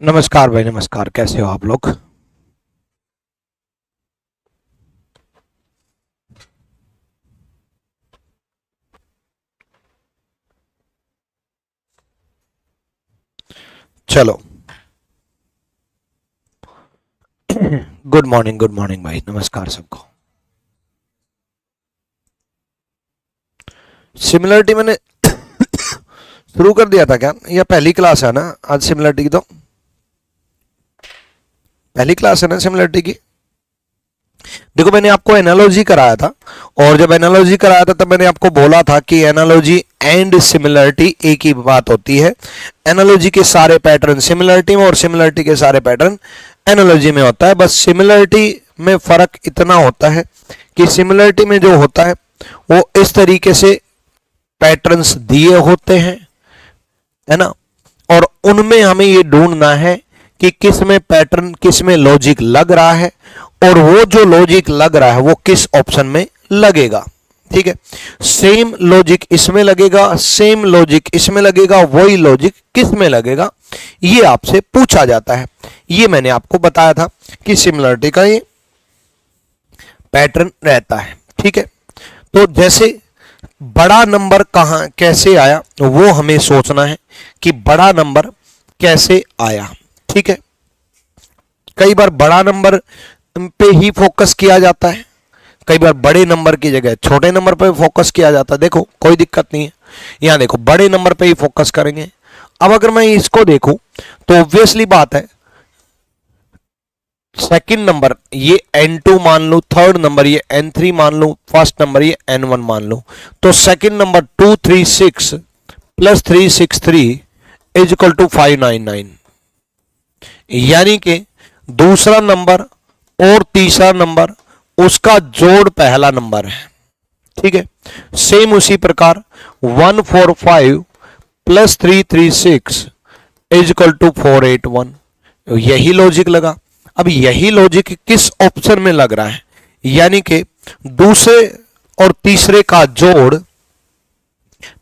नमस्कार भाई, नमस्कार। कैसे हो आप लोग? चलो। गुड मॉर्निंग भाई, नमस्कार सबको। सिमिलरिटी मैंने शुरू कर दिया था क्या? या पहली क्लास है ना आज सिमिलरिटी की? तो पहली क्लास है ना सिमिलरिटी की। देखो, मैंने आपको एनालॉजी कराया था, और जब एनालॉजी कराया था तब मैंने आपको बोला था कि एनालॉजी एंड सिमिलरिटी एक ही बात होती है। एनालॉजी के सारे पैटर्न सिमिलरिटी में और सिमिलरिटी के सारे पैटर्न एनालॉजी में होता है। बस सिमिलरिटी में फर्क इतना होता है कि सिमिलरिटी में जो होता है वो इस तरीके से पैटर्न्स दिए होते हैं, है ना, और उनमें हमें ये ढूंढना है कि किस में पैटर्न, किस में लॉजिक लग रहा है, और वो जो लॉजिक लग रहा है वो किस ऑप्शन में लगेगा। ठीक है, सेम लॉजिक इसमें लगेगा, सेम लॉजिक इसमें लगेगा, वही लॉजिक किस में लगेगा, ये आपसे पूछा जाता है। ये मैंने आपको बताया था कि सिमिलरिटी का ये पैटर्न रहता है। ठीक है, तो जैसे बड़ा नंबर कहां कैसे आया वो हमें सोचना है कि बड़ा नंबर कैसे आया। ठीक है, कई बार बड़ा नंबर पे ही फोकस किया जाता है, कई बार बड़े नंबर की जगह छोटे नंबर पे फोकस किया जाता है। देखो, कोई दिक्कत नहीं है। यहां देखो, बड़े नंबर पे ही फोकस करेंगे। अब अगर मैं इसको देखूं तो ऑब्वियसली बात है, सेकंड नंबर ये n2 मान लूं, थर्ड नंबर ये n3 मान लूं, फर्स्ट नंबर ये n1 मान लूं, तो second number 236 plus 363 is equal to 599। यानी कि दूसरा नंबर और तीसरा नंबर उसका जोड़ पहला नंबर है। ठीक है, सेम उसी प्रकार 145 प्लस 336 इज इक्वल टू 481। यही लॉजिक लगा। अब यही लॉजिक किस ऑप्शन में लग रहा है, यानी कि दूसरे और तीसरे का जोड़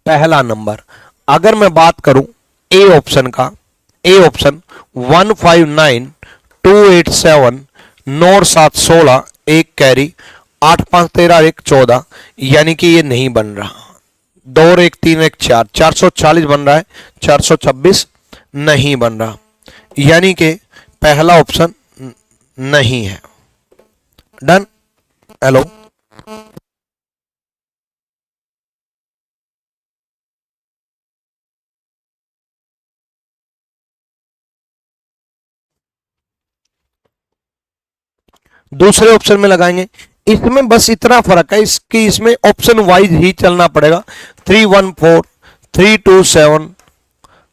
पहला नंबर। अगर मैं बात करूं ए ऑप्शन का, ए ऑप्शन 159 287 9 और 7 16 एक कैरी 8 5 13 1 14, यानी कि ये नहीं बन रहा। 2 और 1 3 1 4 440 बन रहा है, 426 नहीं बन रहा, यानी कि पहला ऑप्शन नहीं है। डन। हेलो, दूसरे ऑप्शन में लगाएंगे। इसमें बस इतना फर्क है इसकी, इसमें ऑप्शन वाइज ही चलना पड़ेगा। 314 327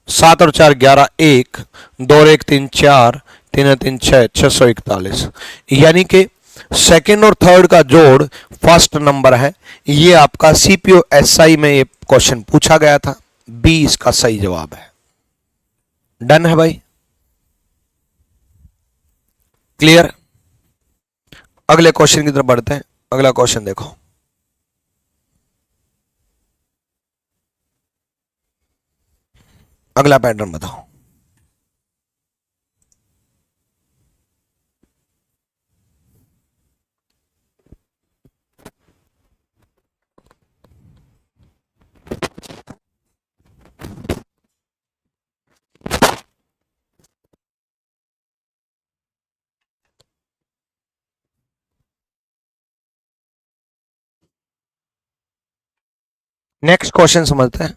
7 और 4 11 1 2 और 1 3 4 3 और 3 6 641, यानी कि सेकंड और थर्ड का जोड़ फर्स्ट नंबर है। ये आपका सीपीओ एसआई में ये क्वेश्चन पूछा गया था। बी इसका सही जवाब है। डन है भाई, क्लियर। अगले क्वेश्चन की तरफ बढ़ते हैं। अगला क्वेश्चन देखो। अगला पैटर्न बताओ। नेक्स्ट क्वेश्चन समझते हैं।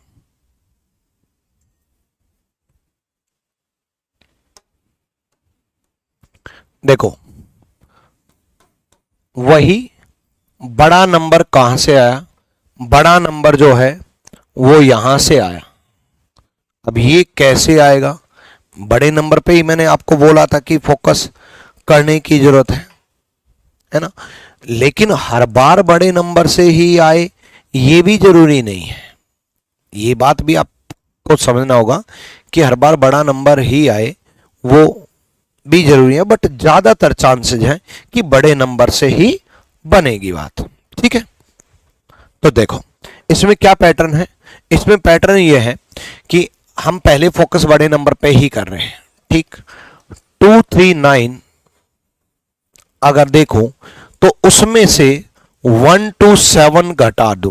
देखो, वही बड़ा नंबर कहां से आया? बड़ा नंबर जो है वो यहां से आया। अब ये कैसे आएगा? बड़े नंबर पे ही मैंने आपको बोला था कि फोकस करने की जरूरत है ना। लेकिन हर बार बड़े नंबर से ही आए ये भी जरूरी नहीं है। ये बात भी आपको समझना होगा कि हर बार बड़ा नंबर ही आए वो भी जरूरी है, बट ज्यादातर चांसेस हैं कि बड़े नंबर से ही बनेगी बात। ठीक है, तो देखो इसमें क्या पैटर्न है। इसमें पैटर्न ये है कि हम पहले फोकस बड़े नंबर पे ही कर रहे हैं। ठीक। 239 अगर देखो तो उसमें से 127 घटा दूं,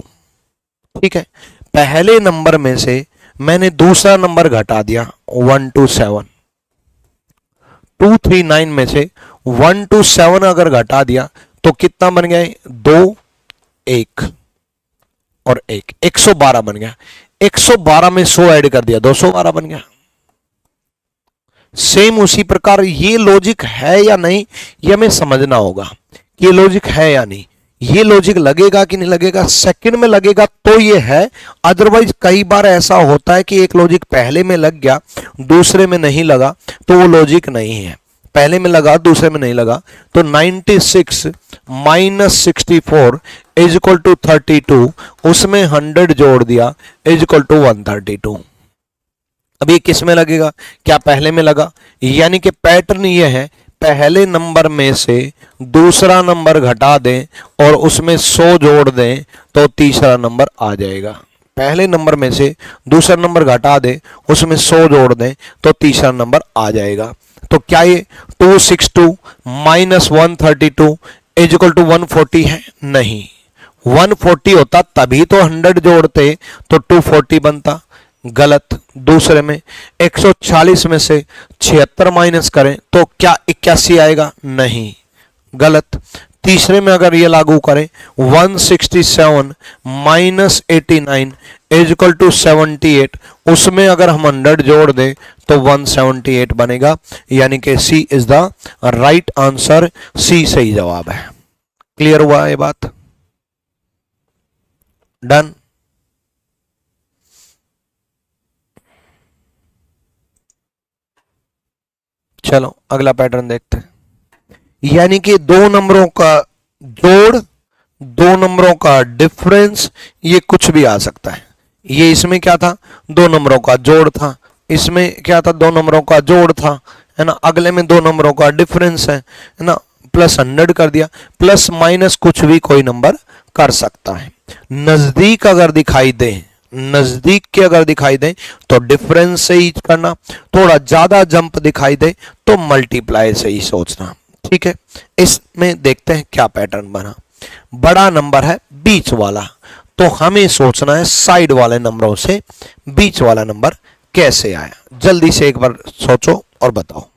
ठीक है। पहले नंबर में से मैंने दूसरा नंबर घटा दिया 127, 239 में से 127 अगर घटा दिया तो कितना बन गया? 2, 1 और 1, 112 बन गया। 112 में 100 ऐड कर दिया, 212 बन गया। सेम उसी प्रकार ये लॉजिक है या नहीं, ये हमें समझना होगा कि ये लॉजिक है या नहीं। ये लॉजिक लगेगा कि नहीं लगेगा? सेकंड में लगेगा तो ये है, अदरवाइज कई बार ऐसा होता है कि एक लॉजिक पहले में लग गया दूसरे में नहीं लगा तो वो लॉजिक नहीं है। पहले में लगा दूसरे में नहीं लगा। तो 96 माइनस 64 इज इक्वल टू 32, उसमें 100 जोड़ दिया इज इक्वल टू 132। अब ये किस में लगेगा? क्या पहले में लगा? यानी कि पैटर्न ये है, पहले नंबर में से दूसरा नंबर घटा दें और उसमें 100 जोड़ दें तो तीसरा नंबर आ जाएगा। पहले नंबर में से दूसरा नंबर घटा दें, उसमें 100 जोड़ दें तो तीसरा नंबर आ जाएगा। तो क्या ये 262 माइनस 132 इज इक्वल टू 140 है? नहीं, 140 होता तभी तो 100 जोड़ते तो 240 बनता। गलत। दूसरे में 140 में से 76 माइनस करें तो क्या 81 आएगा? नहीं, गलत। तीसरे में अगर ये लागू करें 167 माइनस 89 इज इक्वल टू 78, उसमें अगर हम 100 जोड़ दें तो 178 बनेगा। यानी कि सी इज द राइट आंसर, सी सही जवाब है। क्लियर हुआ ये बात? डन। चलो अगला पैटर्न देखते हैं। यानी कि दो नंबरों का जोड़, दो नंबरों का डिफरेंस, ये कुछ भी आ सकता है। ये इसमें क्या था? दो नंबरों का जोड़ था। इसमें क्या था? दो नंबरों का जोड़ था, है ना। अगले में दो नंबरों का डिफरेंस है ना। प्लस 100 कर दिया। प्लस माइनस कुछ भी कोई नंबर कर सकता है। नजदीक अगर दिखाई दे, नजदीक के अगर दिखाई दे तो डिफरेंस से ही करना, थोड़ा ज्यादा जंप दिखाई दे तो मल्टीप्लाई से ही सोचना, ठीक है। इसमें देखते हैं क्या पैटर्न बना। बड़ा नंबर है बीच वाला, तो हमें सोचना है साइड वाले नंबरों से बीच वाला नंबर कैसे आया। जल्दी से एक बार सोचो और बताओ।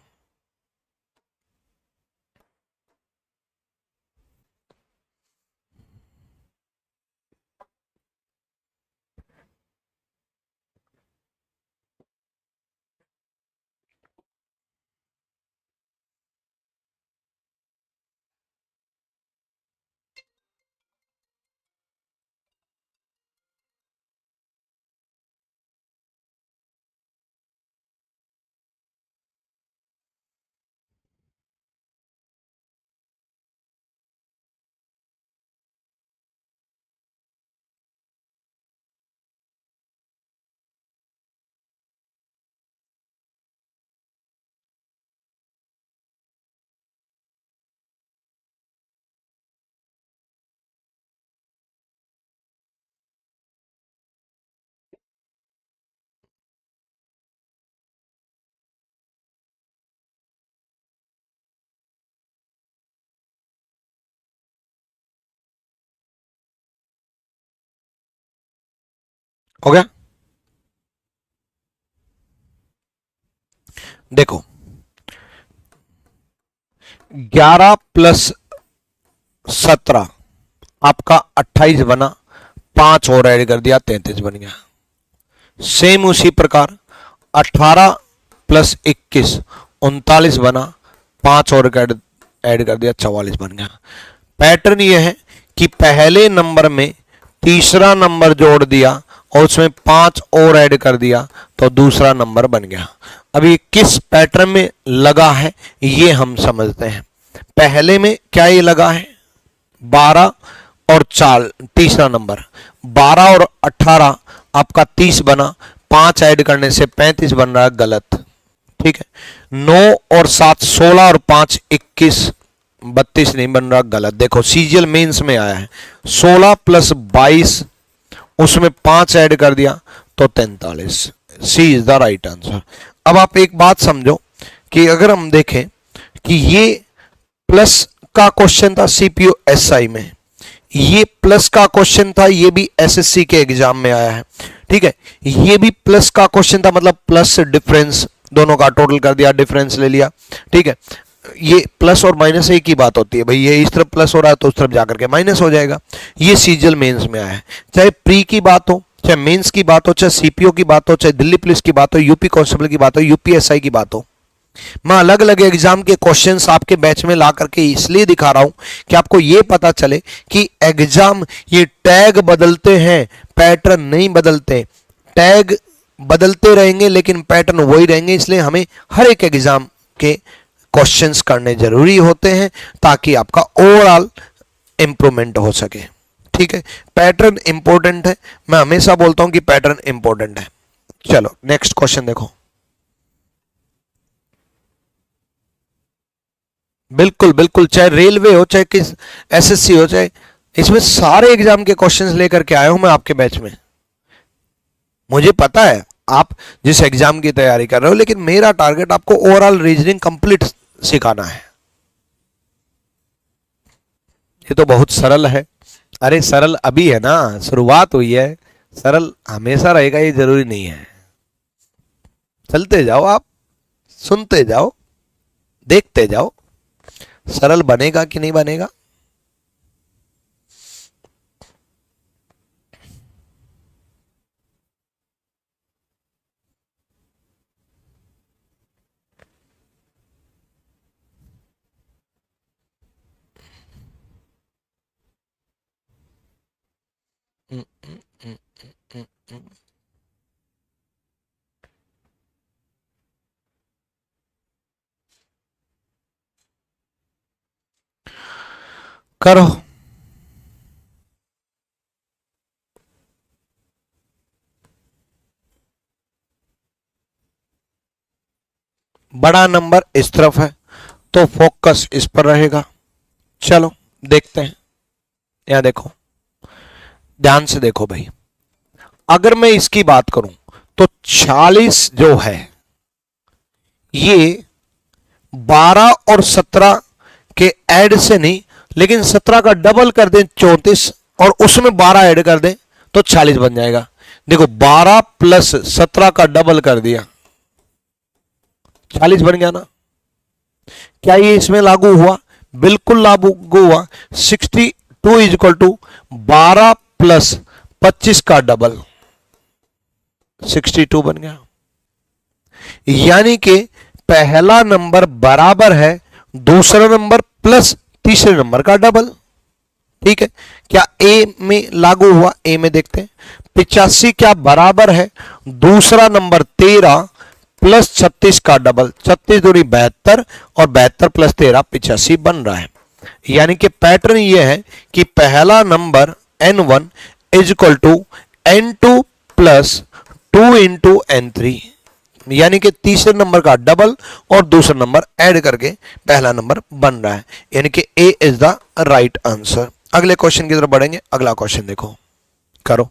हो गया? देखो 11 प्लस 17 आपका 28 बना, 5 और ऐड कर दिया 33 बन गया। सेम उसी प्रकार 18 प्लस 21 39 बना, 5 और ऐड कर दिया 44 बन गया। पैटर्न यह है कि पहले नंबर में तीसरा नंबर जोड़ दिया और उसमें 5 और ऐड कर दिया तो दूसरा नंबर बन गया। अब ये किस पैटर्न में लगा है ये हम समझते हैं। पहले में क्या ये लगा है? 12 और 4, तीसरा नंबर 12 और 18 आपका 30 बना, 5 ऐड करने से 35 बन रहा है, गलत, ठीक है। 9 और 7 16 और 5 21, 32 नहीं बन रहा, गलत। देखो सीजीएल मेंस में आया है 16 प्लस 22, उसमें 5 ऐड कर दिया तो 43। सी इज द राइट आंसर। अब आप एक बात समझो कि अगर हम देखें कि ये प्लस का क्वेश्चन था सीपीयू एसआई में, ये प्लस का क्वेश्चन था, ये भी एसएससी के एग्जाम में आया है, ठीक है। ये भी प्लस का क्वेश्चन था, मतलब प्लस डिफरेंस दोनों का टोटल कर दिया, डिफरेंस ले लिया, ठीक है। ये प्लस और माइनस एक ही बात होती है भाई, ये इस तरफ प्लस हो रहा है तो उस तरफ जाकर के माइनस हो जाएगा। ये सीजीएल मेंस में आया है। चाहे प्री की बात हो, चाहे मेंस की बात हो, चाहे सीपीओ की बात हो, चाहे दिल्ली पुलिस की बात हो, यूपी कांस्टेबल की बात हो, यूपीएसआई की बात हो, मैं अलग अलग एग्जाम के क्वेश्चंस आपके बैच में ला करके इसलिए दिखा रहा हूं कि आपको यह पता चले कि एग्जाम ये टैग बदलते हैं, पैटर्न नहीं बदलते। टैग बदलते रहेंगे लेकिन पैटर्न वही रहेंगे, इसलिए हमें हर एक एग्जाम के क्वेश्चंस करने जरूरी होते हैं ताकि आपका ओवरऑल इंप्रूवमेंट हो सके, ठीक है। पैटर्न इंपॉर्टेंट है, मैं हमेशा बोलता हूं कि पैटर्न इंपॉर्टेंट है। चलो नेक्स्ट क्वेश्चन देखो। बिल्कुल बिल्कुल, चाहे रेलवे हो, चाहे किस एसएससी हो, चाहे इसमें सारे एग्जाम के क्वेश्चंस लेकर के आया हूं मैं आपके बैच में। मुझे पता है आप जिस एग्जाम की तैयारी कर रहे हो, लेकिन मेरा टारगेट आपको ओवरऑल रीजनिंग कंप्लीट सिखाना है। ये तो बहुत सरल है। अरे सरल अभी है ना, शुरुआत हुई है, सरल हमेशा रहेगा ये जरूरी नहीं है। चलते जाओ, आप सुनते जाओ, देखते जाओ, सरल बनेगा कि नहीं बनेगा। करो। बड़ा नंबर इस तरफ है तो फोकस इस पर रहेगा। चलो देखते हैं। यहां देखो, ध्यान से देखो भाई, अगर मैं इसकी बात करूं तो 40 जो है ये 12 और 17 के ऐड से नहीं, लेकिन 17 का डबल कर दें 34 और उसमें 12 ऐड कर दें तो 40 बन जाएगा। देखो 12 प्लस 17 का डबल कर दिया, 40 बन गया ना। क्या ये इसमें लागू हुआ? बिल्कुल लागू हुआ। 62 इज इक्वल टू 12 प्लस 25 का डबल, 62 बन गया। यानी कि पहला नंबर बराबर है दूसरा नंबर प्लस तीसरे नंबर का डबल, ठीक है। क्या ए में लागू हुआ? ए में देखते हैं। 85 क्या बराबर है दूसरा नंबर 13 प्लस 36 का डबल, 36 दूनी 72 और 72 प्लस 13 85 बन रहा है। यानी कि पैटर्न यह है कि पहला नंबर n1 is equal to n2 plus 2 into n3, यानी कि तीसरे नंबर का डबल और दूसरा नंबर ऐड करके पहला नंबर बन रहा है, यानी कि ए इज द राइट आंसर। अगले क्वेश्चन की तरफ बढ़ेंगे। अगला क्वेश्चन देखो, करो।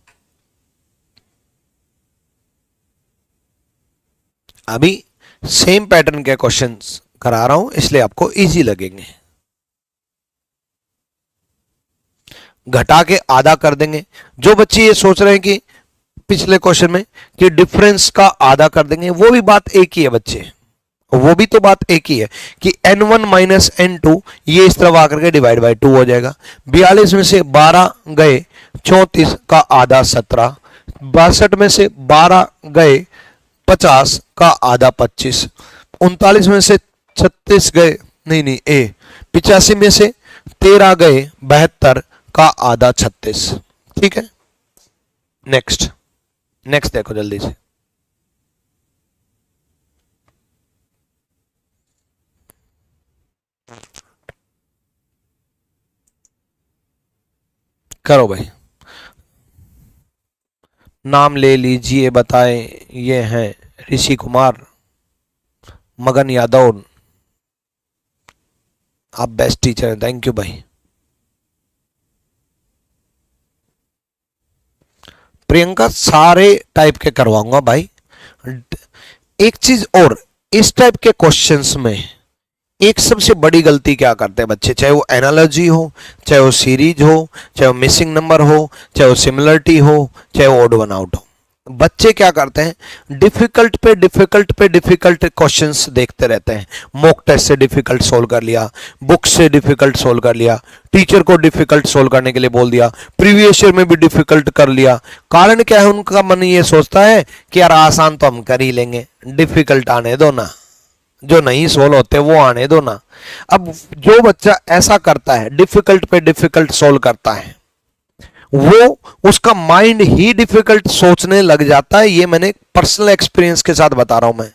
अभी सेम पैटर्न के क्वेश्चंस करा रहा हूं इसलिए आपको इजी लगेंगे। घटा के आधा कर देंगे। जो बच्चे ये सोच रहे हैं कि पिछले क्वेश्चन में कि डिफरेंस का आधा कर देंगे, वो भी बात एक ही है बच्चे, वो भी तो बात एक ही है कि n1 माइनस n2 ये इस तरफ आकर के डिवाइड बाय 2 हो जाएगा। 42 में से 12 गए 34 का आधा 17, 62 में से 12 गए 50 का आधा 25, 39 में से 36 गए नहीं ए 85 में से 13 गए 72 का आधा 36, ठीक है। नेक्स्ट देखो जल्दी से। करो भाई, नाम ले लीजिए, बताएं। ये हैं ऋषि कुमार, मगन यादव, आप बेस्ट टीचर हैं, थैंक यू भाई। प्रियंका सारे टाइप के करवाऊंगा भाई। एक चीज और, इस टाइप के क्वेश्चंस में एक सबसे बड़ी गलती क्या करते हैं बच्चे, चाहे वो एनालॉजी हो, चाहे वो सीरीज हो, चाहे वो मिसिंग नंबर हो, चाहे वो सिमिलरिटी हो, चाहे वो ओड वन आउट हो, बच्चे क्या करते हैं डिफिकल्ट पे डिफिकल्ट क्वेश्चंस देखते रहते हैं। मॉक टेस्ट से डिफिकल्ट सोल्व कर लिया, बुक से डिफिकल्ट सोल्व कर लिया, टीचर को डिफिकल्ट सोल्व करने के लिए बोल दिया, प्रीवियस ईयर में भी डिफिकल्ट कर लिया। कारण क्या है, उनका मन ये सोचता है कि यार आसान तो हम कर ही लेंगे, डिफिकल्ट आने दो ना, जो नहीं सोल्व होते वो आने दो ना। अब जो बच्चा ऐसा करता है, डिफिकल्ट पे डिफिकल्ट सोल्व करता है, वो उसका माइंड ही डिफिकल्ट सोचने लग जाता है। ये मैंने पर्सनल एक्सपीरियंस के साथ बता रहा हूं मैं।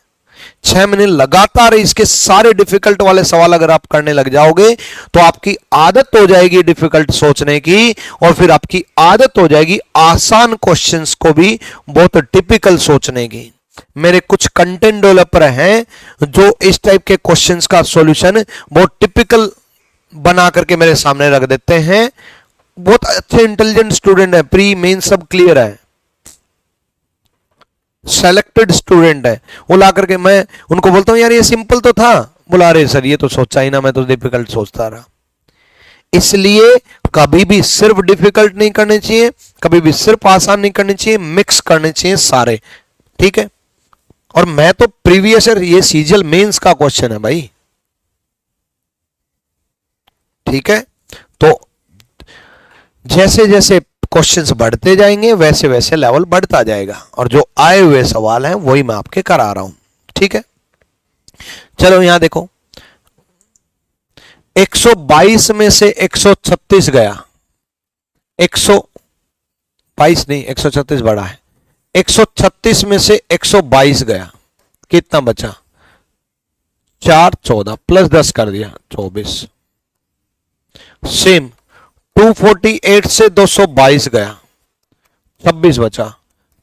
6 महीने लगातार इसके सारे डिफिकल्ट वाले सवाल अगर आप करने लग जाओगे तो आपकी आदत हो जाएगी डिफिकल्ट सोचने की, और फिर आपकी आदत हो जाएगी आसान क्वेश्चंस को भी बहुत टिपिकल सोचने की। मेरे कुछ कंटेंट डेवलपर हैं जो इस टाइप के क्वेश्चंस का सॉल्यूशन बहुत टिपिकल बना करके मेरे सामने रख देते हैं। बहुत अच्छे इंटेलिजेंट स्टूडेंट है, प्री मेन सब क्लियर है, सेलेक्टेड स्टूडेंट है, वो ला करके मैं उनको बोलता हूं यार ये सिंपल तो था, बोला अरे सर ये तो सोचा ही ना, मैं तो डिफिकल्ट सोचता रहा। इसलिए कभी भी सिर्फ डिफिकल्ट नहीं करने चाहिए, कभी भी सिर्फ आसान नहीं करने चाहिए, मिक्स करने चाहिए सारे, ठीक है। और मैं तो प्रीवियस ईयर, ये सीजीएल मेंस का क्वेश्चन है भाई, ठीक है। तो जैसे जैसे क्वेश्चंस बढ़ते जाएंगे वैसे वैसे लेवल बढ़ता जाएगा, और जो आए हुए सवाल हैं वही मैं आपके करा रहा हूं, ठीक है। चलो यहां देखो, 122 में से 136 गया, 122 नहीं 136 बड़ा है, 136 में से 122 गया, कितना बचा 4, 14 प्लस 10 कर दिया 24। सेम 248 से 222 गया, 26 बचा,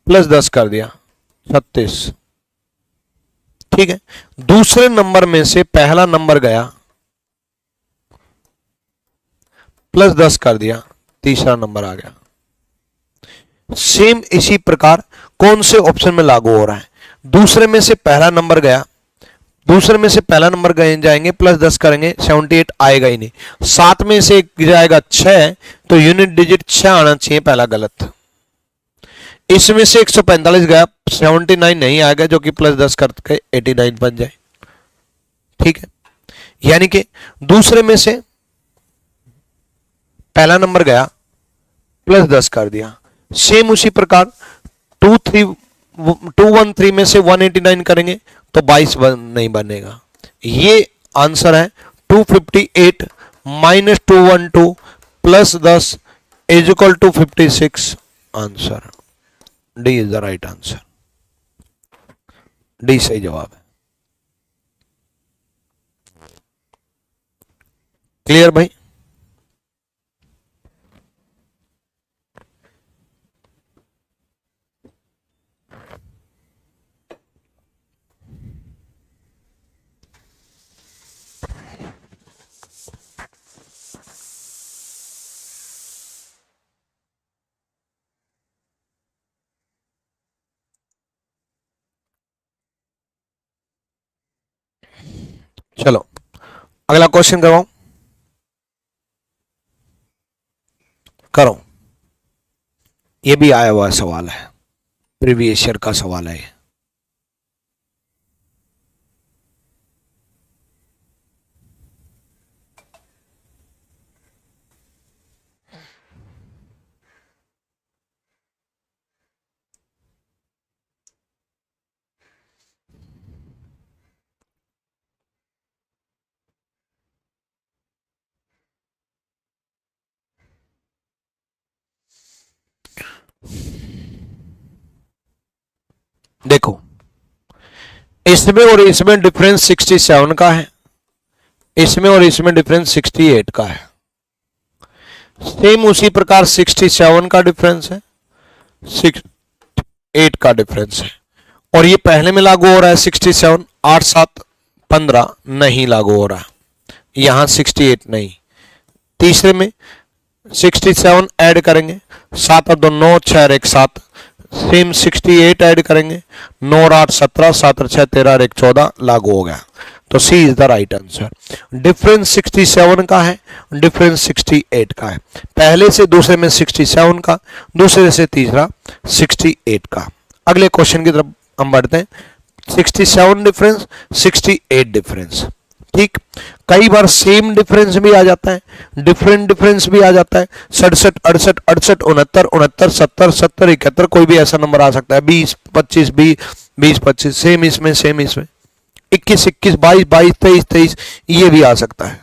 प्लस 10 कर दिया 36, ठीक है। दूसरे नंबर में से पहला नंबर गया, प्लस 10 कर दिया, तीसरा नंबर आ गया। सेम इसी प्रकार कौन से ऑप्शन में लागू हो रहा है, दूसरे में से पहला नंबर गया, दूसरे में से पहला नंबर गए जाएंगे, प्लस 10 करेंगे 78 आएगा ही नहीं, 7 में से जाएगा 6, तो यूनिट डिजिट 6 आना चाहिए, पहला गलत। इसमें से 145 गया, 79 नहीं आएगा, जो कि प्लस 10 करके 89 बन जाए, ठीक है। यानी कि दूसरे में से पहला नंबर गया, प्लस 10 कर दिया। सेम उसी प्रकार 213 में से 189 करेंगे तो 22 नहीं बनेगा। ये आंसर है 258 minus 212 plus 10 is equal to 56। Answer D is the right answer, D सही जवाब है। क्लियर भाई? चलो अगला क्वेश्चन करवाऊं, करो। ये भी आया हुआ सवाल है, प्रीवियस ईयर का सवाल है। देखो, इसमें और इसमें डिफरेंस 67 का है, इसमें और इसमें डिफरेंस 68 का है। सेम उसी प्रकार 67 का डिफरेंस है, 68 का डिफरेंस है, और ये पहले में लागू हो रहा है 67, 8 7 15 नहीं लागू हो रहा, यहां 68 नहीं। तीसरे में 67 ऐड करेंगे, 7 और 2 9, 6 और 1 7, सेम 68 ऐड करेंगे, 9 और 8 17, 7 और 6 13 और 1 14 लागू हो गया। तो C is the right answer. Difference 67 का है, डिफरेंस 68 का है। पहले से दूसरे में 67 का, दूसरे से तीसरा 68 का। अगले क्वेश्चन की तरफ हम बढ़ते हैं। 67 डिफरेंस, 68 डिफरेंस। ठीक, कई बार सेम डिफरेंस भी आ जाता है, डिफरेंट डिफरेंस भी आ जाता है। 67 68 68 69 69 70 70 71, कोई भी ऐसा नंबर आ सकता है। 20 25 20 20 25, सेम इसमें 21 21 22 22 23 23, ये भी आ सकता है।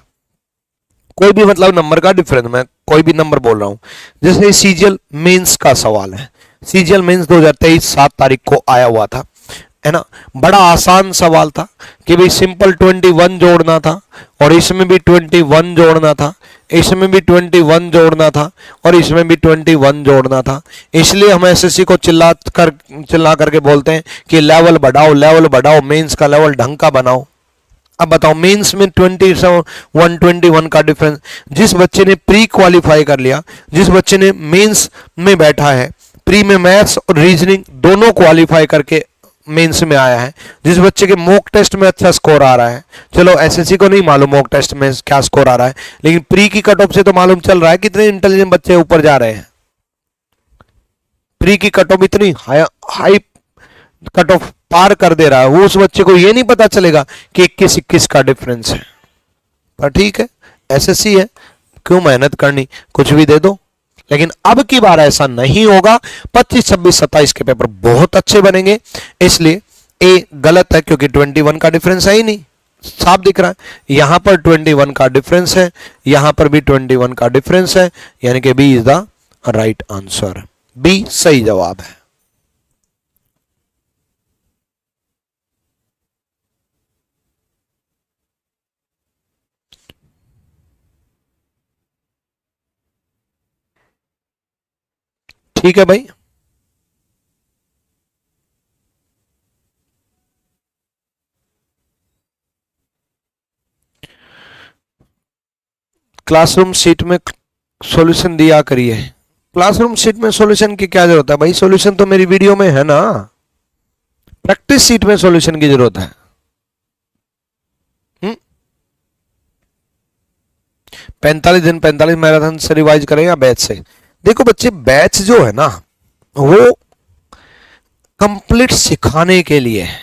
कोई भी मतलब नंबर का डिफरेंस, मैं कोई भी नंबर बोल रहा हूं। जैसे सीजीएल मेंस का सवाल है, सीजीएल मेंस 2023 7 तारीख को आया हुआ था, है ना। बड़ा आसान सवाल था कि भाई सिंपल 21 जोड़ना था, और इसमें भी 21 जोड़ना था, इसमें भी 21 जोड़ना था, और इसमें भी 21 जोड़ना था। इसलिए हम एसएससी को चिल्ला करके बोलते हैं कि लेवल बढ़ाओ, मेंस का लेवल ढंग का बनाओ। अब बताओ, मेंस में 21 का डिफरेंस, जिस बच्चे ने प्री क्वालिफाई कर लिया, जिस बच्चे ने मेंस में बैठा है, प्री में मैथ्स और रीजनिंग दोनों क्वालिफाई करके मेंस में आया है, जिस बच्चे के मॉक टेस्ट में अच्छा स्कोर आ रहा है, चलो एसएससी को नहीं मालूम मॉक टेस्ट में क्या स्कोर आ रहा है, लेकिन प्री की कट ऑफ से तो मालूम चल रहा है कितने इंटेलिजेंट बच्चे ऊपर जा रहे हैं। प्री की कट ऑफ इतनी हाई कट ऑफ पार कर दे रहा है, वो उस बच्चे को ये नहीं पता चलेगा कि 21-21 का डिफरेंस है। पर ठीक है, एसएससी है, क्यों मेहनत करनी, कुछ भी दे दो। लेकिन अब की बार ऐसा नहीं होगा। 25 26 27 के पेपर बहुत अच्छे बनेंगे। इसलिए ए गलत है, क्योंकि 21 का डिफरेंस है ही नहीं, साफ दिख रहा है। यहां पर 21 का डिफरेंस है, यहां पर भी 21 का डिफरेंस है, यानी कि B is the right answer. B सही जवाब है। ठीक है भाई, क्लासरूम शीट में सॉल्यूशन दिया करिए। क्लासरूम शीट में सॉल्यूशन की क्या जरूरत है भाई, सॉल्यूशन तो मेरी वीडियो में है ना। प्रैक्टिस शीट में सॉल्यूशन की जरूरत है। 45 दिन 45 मैराथन से रिवाइज करें या बैच से? देखो बच्चे, बैच जो है ना वो कंप्लीट सिखाने के लिए है।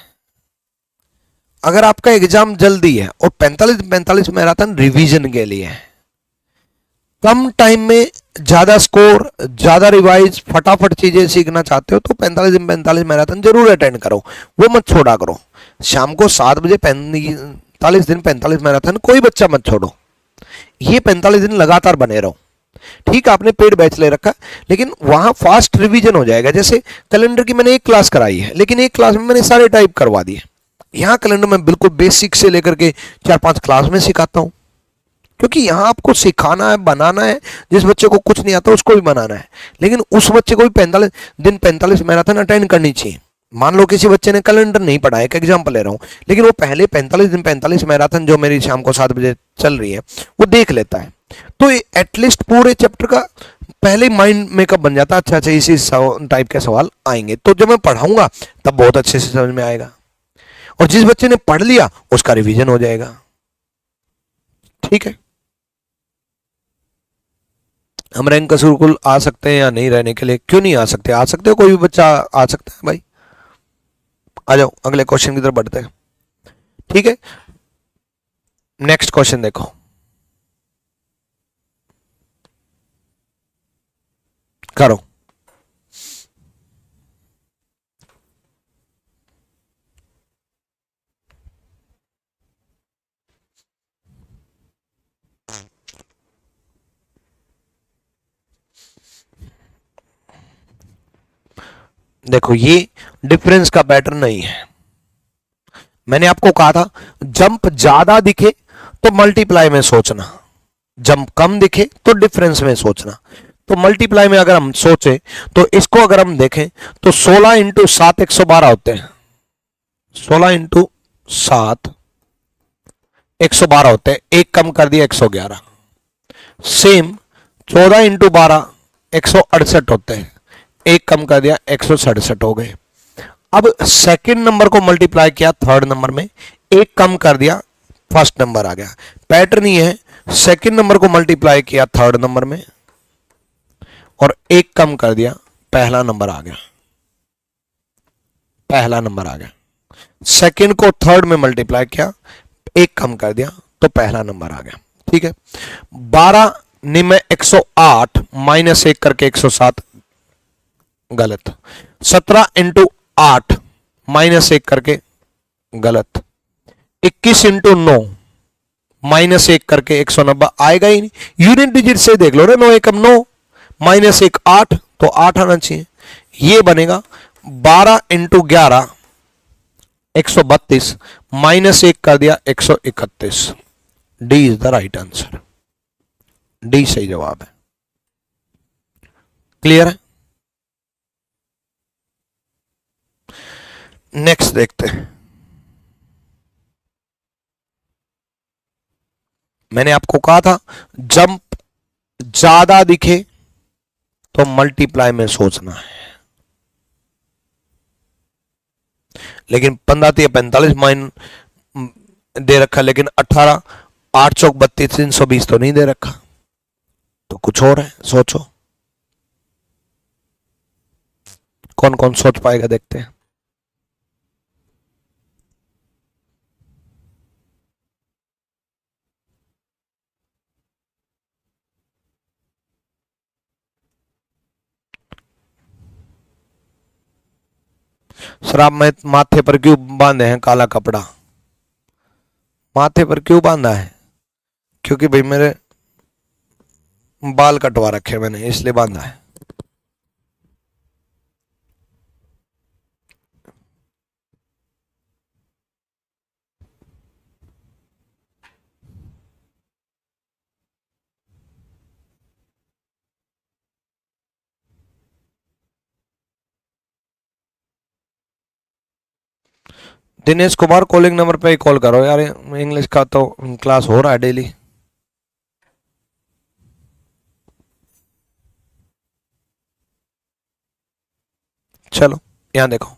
अगर आपका एग्जाम जल्दी है, और 45 मैराथन रिवीजन के लिए है। कम टाइम में ज्यादा स्कोर, ज्यादा रिवाइज, फटाफट चीजें सीखना चाहते हो तो 45 मैराथन जरूर अटेंड करो, वो मत छोड़ा करो। शाम को 7 बजे 45 मैराथन कोई बच्चा मत छोड़ो, ये 45 दिन लगातार बने रहो। ठीक, आपने पेड बैच ले रखा, लेकिन वहां फास्ट रिवीजन हो जाएगा। जैसे कैलेंडर की मैंने एक क्लास कराई है, लेकिन एक क्लास में मैंने सारे टाइप करवा दिए। यहाँ कैलेंडर में बिल्कुल बेसिक से लेकर के 4-5 क्लास में सिखाता हूँ, क्योंकि यहाँ आपको सिखाना है, बनाना है। जिस बच्चे को कुछ नहीं आता उसको भी बनाना है, लेकिन उस बच्चे को भी 45 दिन 45 मैराथन अटेंड करनी चाहिए। मान लो किसी बच्चे ने कैलेंडर नहीं पढ़ा है, एक एग्जाम्पल ले रहा हूँ, लेकिन वो पहले 45 दिन 45 मैराथन जो मेरी शाम को 7 बजे चल रही है वो देख लेता है, तो एटलीस्ट पूरे चैप्टर का पहले माइंड मेकअप बन जाता है। अच्छा इसी टाइप के सवाल आएंगे, तो जब मैं पढ़ाऊंगा तब बहुत अच्छे से समझ में आएगा, और जिस बच्चे ने पढ़ लिया उसका रिवीजन हो जाएगा। ठीक है, हम रैंक गुरुकुल आ सकते हैं या नहीं रहने के लिए? क्यों नहीं आ सकते, आ सकते हो, कोई भी बच्चा आ सकता है भाई। आ जाओ, अगले क्वेश्चन की तरफ बढ़ते हैं। ठीक है, नेक्स्ट क्वेश्चन देखो, करो। देखो, ये डिफरेंस का पैटर्न नहीं है। मैंने आपको कहा था जंप ज्यादा दिखे तो मल्टीप्लाई में सोचना, जंप कम दिखे तो डिफरेंस में सोचना। तो मल्टीप्लाई में अगर हम सोचें तो इसको अगर हम देखें तो 16 इंटू 7 112 होते हैं, 16 इंटू 7 112 होते हैं, एक कम कर दिया 111। सेम 14 इंटू 12 168 होते हैं, एक कम कर दिया 167 हो गए। अब सेकंड नंबर को मल्टीप्लाई किया थर्ड नंबर में, एक कम कर दिया फर्स्ट नंबर आ गया। पैटर्न ये है, सेकंड नंबर को मल्टीप्लाई किया थर्ड नंबर में और एक कम कर दिया, पहला नंबर आ गया। पहला नंबर आ गया। सेकंड को थर्ड में मल्टीप्लाई किया, एक कम कर दिया तो पहला नंबर आ गया। ठीक है, 12 में 108 माइनस एक करके 107 गलत। 17 इंटू 8 माइनस एक करके गलत। 21 इंटू 9 माइनस एक करके 190 आएगा ही नहीं। यूनिट डिजिट से देख लो रे, 9 एकम 9 माइनस एक 8 तो 8 आना चाहिए। ये बनेगा 12 इंटू 11 132 माइनस एक कर दिया 131। D is the right answer. D सही जवाब है। क्लियर है? नेक्स्ट देखते हैं। मैंने आपको कहा था जंप ज्यादा दिखे तो मल्टीप्लाई में सोचना है, लेकिन 15 45 माइन दे रखा, लेकिन 18 8 चौक 32 320 तो नहीं दे रखा, तो कुछ और है। सोचो कौन कौन सोच पाएगा, देखते हैं। सर आप माथे पर क्यों बांधे हैं काला कपड़ा? माथे पर क्यों बांधा है? क्योंकि भाई मेरे बाल कटवा रखे मैंने, इसलिए बांधा है। दिनेश कुमार कॉलिंग नंबर पे ही कॉल करो यार, इंग्लिश का तो क्लास हो रहा है डेली। चलो यहां देखो,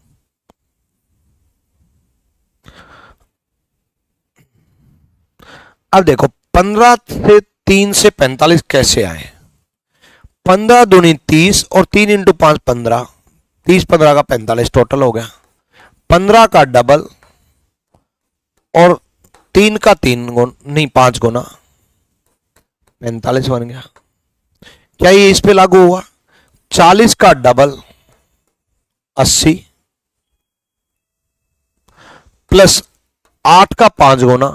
अब देखो 15 से 3 से 45 कैसे आए? 15 दूनी 30 और 3 इंटू 5 15, 30 15 का 45 टोटल हो गया। 15 का डबल और 3 का 3 गुना, नहीं 5 गुना 45 बन गया। क्या ये इस पे लागू हुआ? 40 का डबल 80 प्लस 8 का 5 गुना,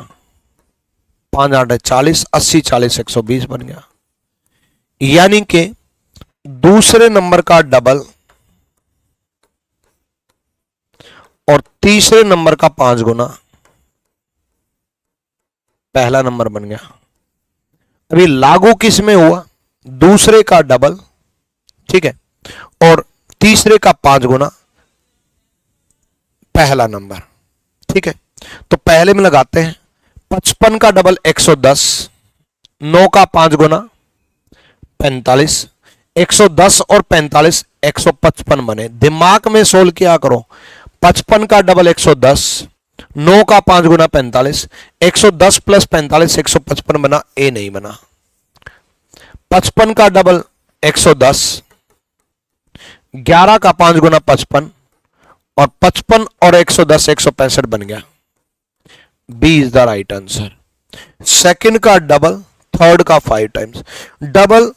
5 8 40, 80 40 120 बन गया। यानी कि दूसरे नंबर का डबल और तीसरे नंबर का 5 गुना पहला नंबर बन गया। अभी लागू किस में हुआ? दूसरे का डबल, ठीक है, और तीसरे का 5 गुना पहला नंबर। ठीक है, तो पहले में लगाते हैं। 55 का डबल 110, 9 का 5 गुना 45, 110 और 45 155 बने। दिमाग में सोल्व किया करो। 55 का डबल 110, 9 का 5 गुना 45, 110 प्लस 45 155 बना, ए नहीं बना। 55 का डबल 110, 11 का 5 गुना 55 और 55 और 110 165 बन गया। B is the right answer. Second का डबल, थर्ड का 5 टाइम्स। डबल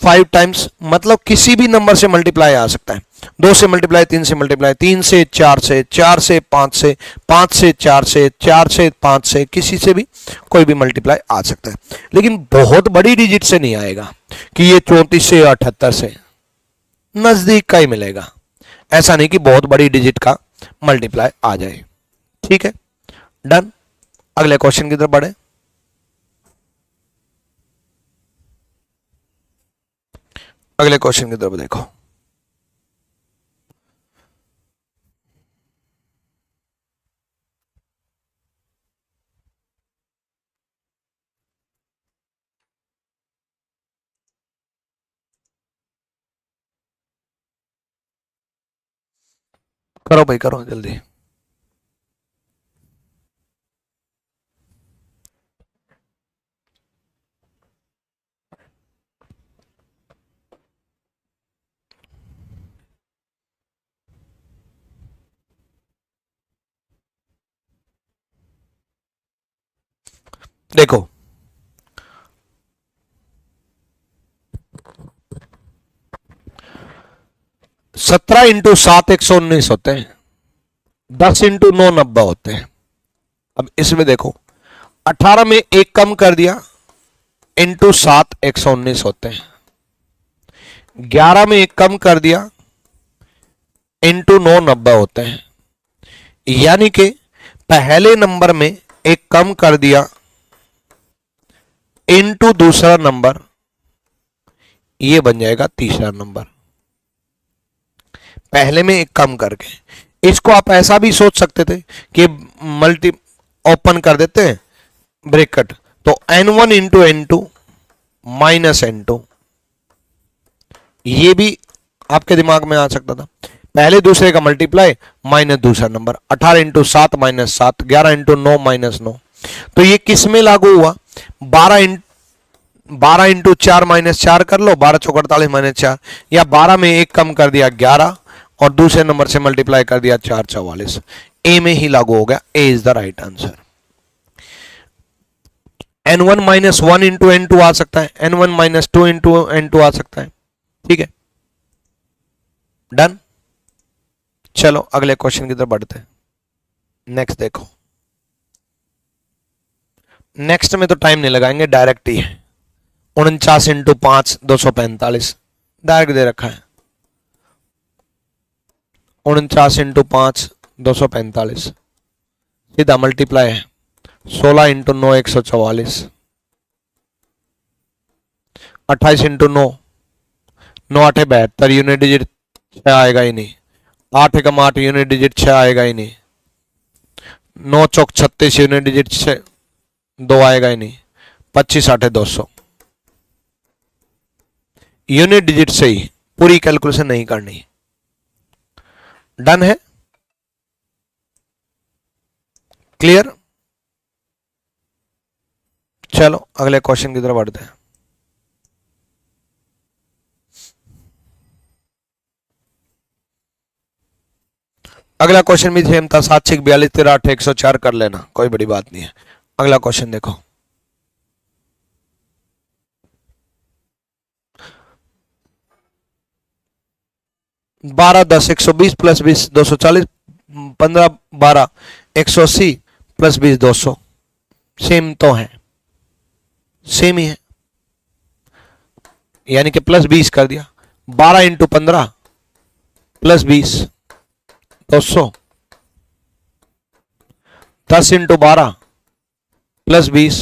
5 टाइम्स मतलब किसी भी नंबर से मल्टीप्लाई आ सकता है। 2 से मल्टीप्लाई, 3 से मल्टीप्लाई, 3 से 4 से, 4 से 5 से, 5 से 4 से, 4 से 5 से, किसी से भी कोई भी मल्टीप्लाई आ सकता है। लेकिन बहुत बड़ी डिजिट से नहीं आएगा कि ये 34 से 78 से, नजदीक का ही मिलेगा। ऐसा नहीं कि बहुत बड़ी डिजिट का मल्टीप्लाई आ जाए। ठीक है, डन। अगले क्वेश्चन की तरफ बढ़े। अगले क्वेश्चन की तरफ देखो। करो भाई करो जल्दी। देखो 17 इंटू 7 119 होते हैं, 10 इंटू 9 90 होते हैं। अब इसमें देखो 18 में एक कम कर दिया, इंटू 7 119 होते हैं। 11 में एक कम कर दिया, इंटू 9 90 होते हैं। यानी कि पहले नंबर में एक कम कर दिया, इंटू दूसरा नंबर, ये बन जाएगा तीसरा नंबर। पहले में एक कम करके। इसको आप ऐसा भी सोच सकते थे कि मल्टी ओपन कर देते हैं ब्रैकेट, तो n1 into n2 minus n2, ये भी आपके दिमाग में आ सकता था। पहले दूसरे का मल्टीप्लाई माइनस दूसरा number, 18 into 7 minus 7, 11 into 9 minus 9। तो ये किस में लागू हुआ? 12 इंटू 4 माइनस 4 कर लो, 12 चौक 48 माइनस 4, या 12 में एक कम कर दिया 11 और दूसरे नंबर से मल्टीप्लाई कर दिया 4 44। ए में ही लागू हो गया। A is the right answer. n1 minus 1 into n2 आ सकता है, n1 माइनस 2 इंटू n2 आ सकता है। ठीक है, डन। चलो अगले क्वेश्चन की तरफ बढ़ते हैं। नेक्स्ट देखो, नेक्स्ट में तो टाइम नहीं लगाएंगे, डायरेक्ट ही है। 49 इंटू 5 245, डायरेक्ट दे रखा है। 49 इंटू 5 245, सीधा मल्टीप्लाई है। 16 इंटू 9 144, 28 इंटू 9, 9 8 72, यूनिट डिजिट 6 आएगा ही नहीं। 8 एकम 8, यूनिट डिजिट 6 आएगा ही नहीं। 9 चौक 36, यूनिट डिजिट 6 2 आएगा ही नहीं। 25 8 200, यूनिट डिजिट से ही पूरी कैलकुलेशन नहीं करनी। डन है, क्लियर। चलो अगले क्वेश्चन की तरफ बढ़ते हैं। अगला क्वेश्चन भी सेम था, 7 6 42 13 8 104 कर लेना, कोई बड़ी बात नहीं है। अगला क्वेश्चन देखो, बारह 10 120 प्लस 20 240, 15 12 180 प्लस 20 200। सेम तो है, सेम ही है, यानी कि प्लस 20 कर दिया। 12 into 15 plus 20 200, 10 into 12 plus 20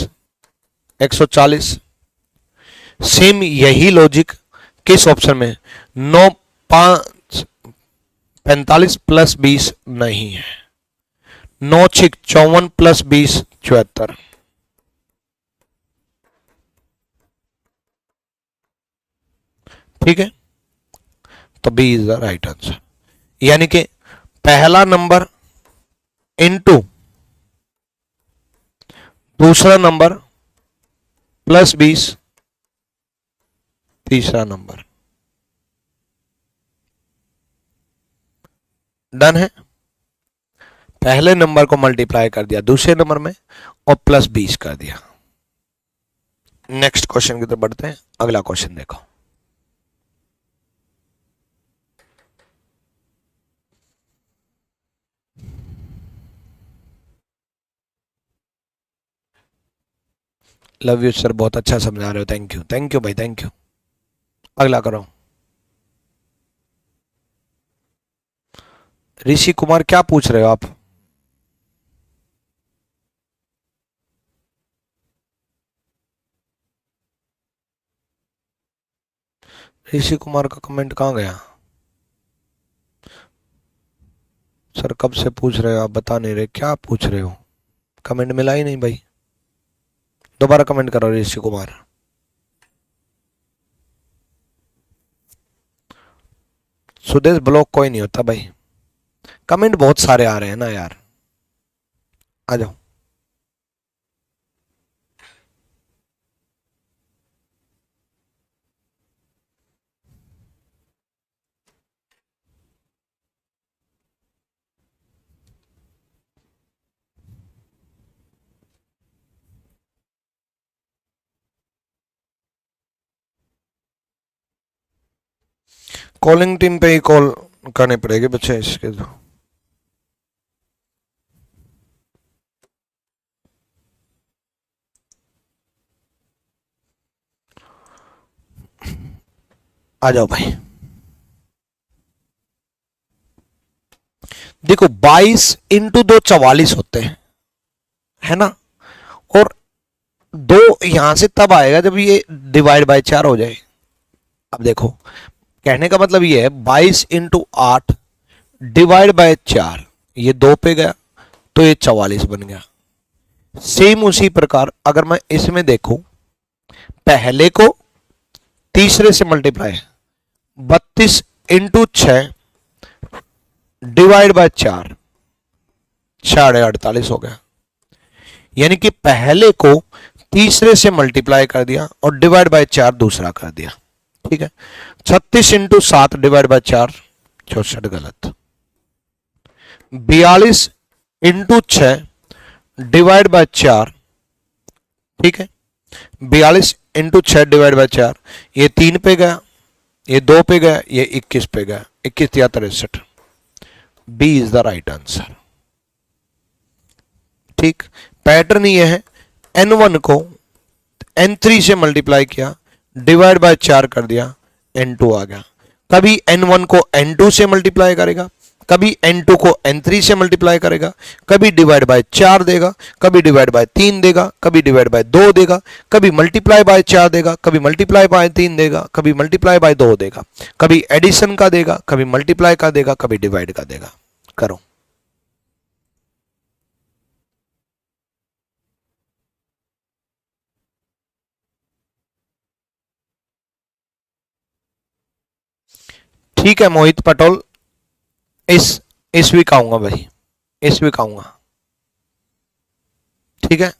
140। Same यही लॉजिक किस ऑप्शन में? 9 5 45 प्लस 20 नहीं है। 9 6 54 प्लस 20 74। ठीक है, तो B is the right answer. यानी कि पहला नंबर इनटू दूसरा नंबर प्लस 20 तीसरा नंबर। डन है, पहले नंबर को मल्टीप्लाई कर दिया दूसरे नंबर में और प्लस 20 कर दिया। नेक्स्ट क्वेश्चन की तरफ बढ़ते हैं। अगला क्वेश्चन देखो, लव यू सर, बहुत अच्छा समझा रहे हो, थैंक यू थैंक यू भाई, थैंक यू। अगला करो। ऋषि कुमार क्या पूछ रहे हो आप? ऋषि कुमार का कमेंट कहाँ गया? सर कब से पूछ रहे हो आप, बता नहीं रहे क्या पूछ रहे हो? कमेंट मिला ही नहीं भाई, दोबारा कमेंट करो ऋषि कुमार। सुदेश ब्लॉक कोई नहीं होता भाई, कमेंट बहुत सारे आ रहे हैं ना यार, आ जाओ। कॉलिंग टीम पे ही कॉल करने पड़ेगी बच्चे इसके तो। आ जाओ भाई। देखो 22 इंटू 2 44 होते हैं, है ना, और 2 यहां से तब आएगा जब ये डिवाइड बाय 4 हो जाए। अब देखो कहने का मतलब ये है 22 इंटू 8 डिवाइड बाय 4, ये 2 पे गया तो ये 44 बन गया। सेम उसी प्रकार अगर मैं इसमें देखूं, पहले को तीसरे से मल्टीप्लाई, 32 इंटू 6 डिवाइड बाय 4, 48 हो गया। यानी कि पहले को तीसरे से मल्टीप्लाई कर दिया और डिवाइड बाय 4 दूसरा कर दिया, ठीक है। 36 इंटू 7 डिवाइड बाय 4, 64 गलत। 42 इंटू 6 डिवाइड बाय 4, ठीक है। 42 इंटू 6 डिवाइड बाय 4, ये 3 पे गया, ये 2 पे गया, ये 21 पे गया, 21 या 63। B is the right answer, ठीक। पैटर्न ये है, n1 को n3 से मल्टीप्लाई किया, डिवाइड बाय 4 कर दिया, n2 आ गया। कभी n1 को n2 से मल्टीप्लाई करेगा, कभी n2 को n3 से मल्टीप्लाई करेगा, कभी डिवाइड बाय 4 देगा, कभी डिवाइड बाय 3 देगा, कभी डिवाइड बाय 2 देगा, कभी मल्टीप्लाई बाय 4 देगा, कभी मल्टीप्लाई बाय 3 देगा, कभी मल्टीप्लाई बाय 2 देगा, कभी एडिशन का देगा, कभी मल्टीप्लाई का देगा, कभी डिवाइड का देगा। करो। ठीक है मोहित पटोल, इस वीक आऊंगा भाई, इस वीक आऊंगा, ठीक है।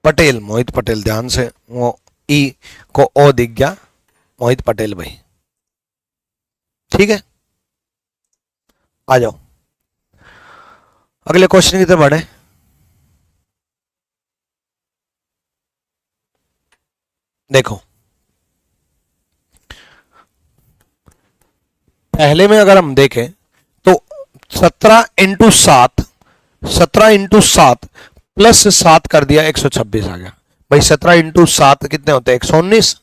पटेल, मोहित पटेल, ध्यान से, वो ई को ओ दिख गया, मोहित पटेल भाई, ठीक है। आ जाओ अगले क्वेश्चन की तरफ बढ़े। देखो पहले में अगर हम देखें तो 17 इंटू 7, 17 इंटू 7 प्लस 7 कर दिया, 126 आ गया भाई। 17 इंटू 7 कितने होते हैं, 119,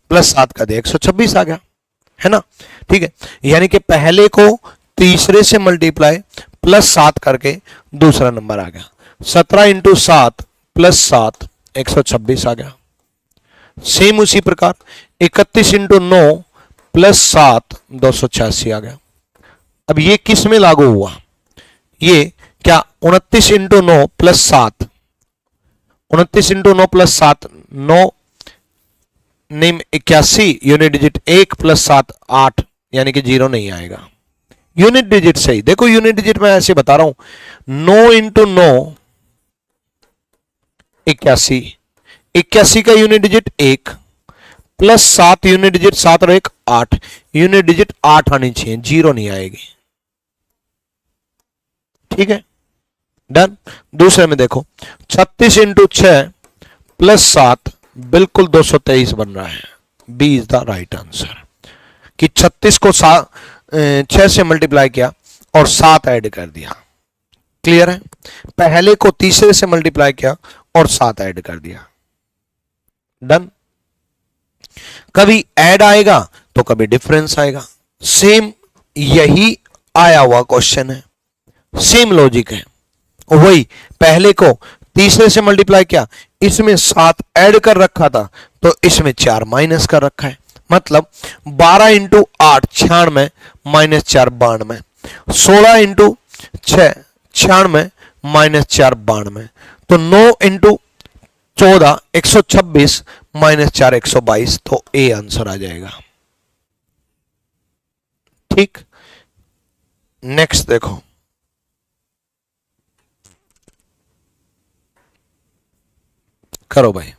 प्लस 7 कर दिया, 126 आ गया, है ना, ठीक है। यानी कि पहले को तीसरे से मल्टीप्लाई प्लस 7 करके दूसरा नंबर आ गया। 17 इंटू 7 प्लस 7, 126 आ गया। सेम उसी प्रकार 31 इंटू 9 प्लस 7, 286 आ गया। अब ये किस में लागू हुआ, ये क्या 29 into 9 plus 7, 29 into 9 plus 7, 9 name 81, unit digit 1 plus 7 8, यानी कि 0 नहीं आएगा। यूनिट डिजिट सही, देखो यूनिट डिजिट मैं ऐसे बता रहा हूं, 9 इंटू 9 81, 81 का unit digit 1 plus 7 unit digit 7 और 1 8, यूनिट डिजिट 8 आनी चाहिए, 0 नहीं आएगी, ठीक है, डन। दूसरे में देखो 36 इंटू 6 प्लस 7, बिल्कुल 223 बन रहा है। B is the right answer, कि 36 को 6 से मल्टीप्लाई किया और 7 ऐड कर दिया। क्लियर है, पहले को तीसरे से मल्टीप्लाई किया और 7 ऐड कर दिया, डन। कभी ऐड आएगा तो कभी डिफरेंस आएगा, सेम यही आया हुआ क्वेश्चन है, सेम लॉजिक है। वही पहले को तीसरे से मल्टीप्लाई किया, इसमें 7 ऐड कर रखा था तो इसमें 4 माइनस कर रखा है। मतलब 12 इंटू 8 96, -4 92, 16 इंटू 6 96 -4 92, तो 9 इंटू 14 126 -4 122, तो ए आंसर आ जाएगा। ठीक, नेक्स्ट देखो, करो भाई।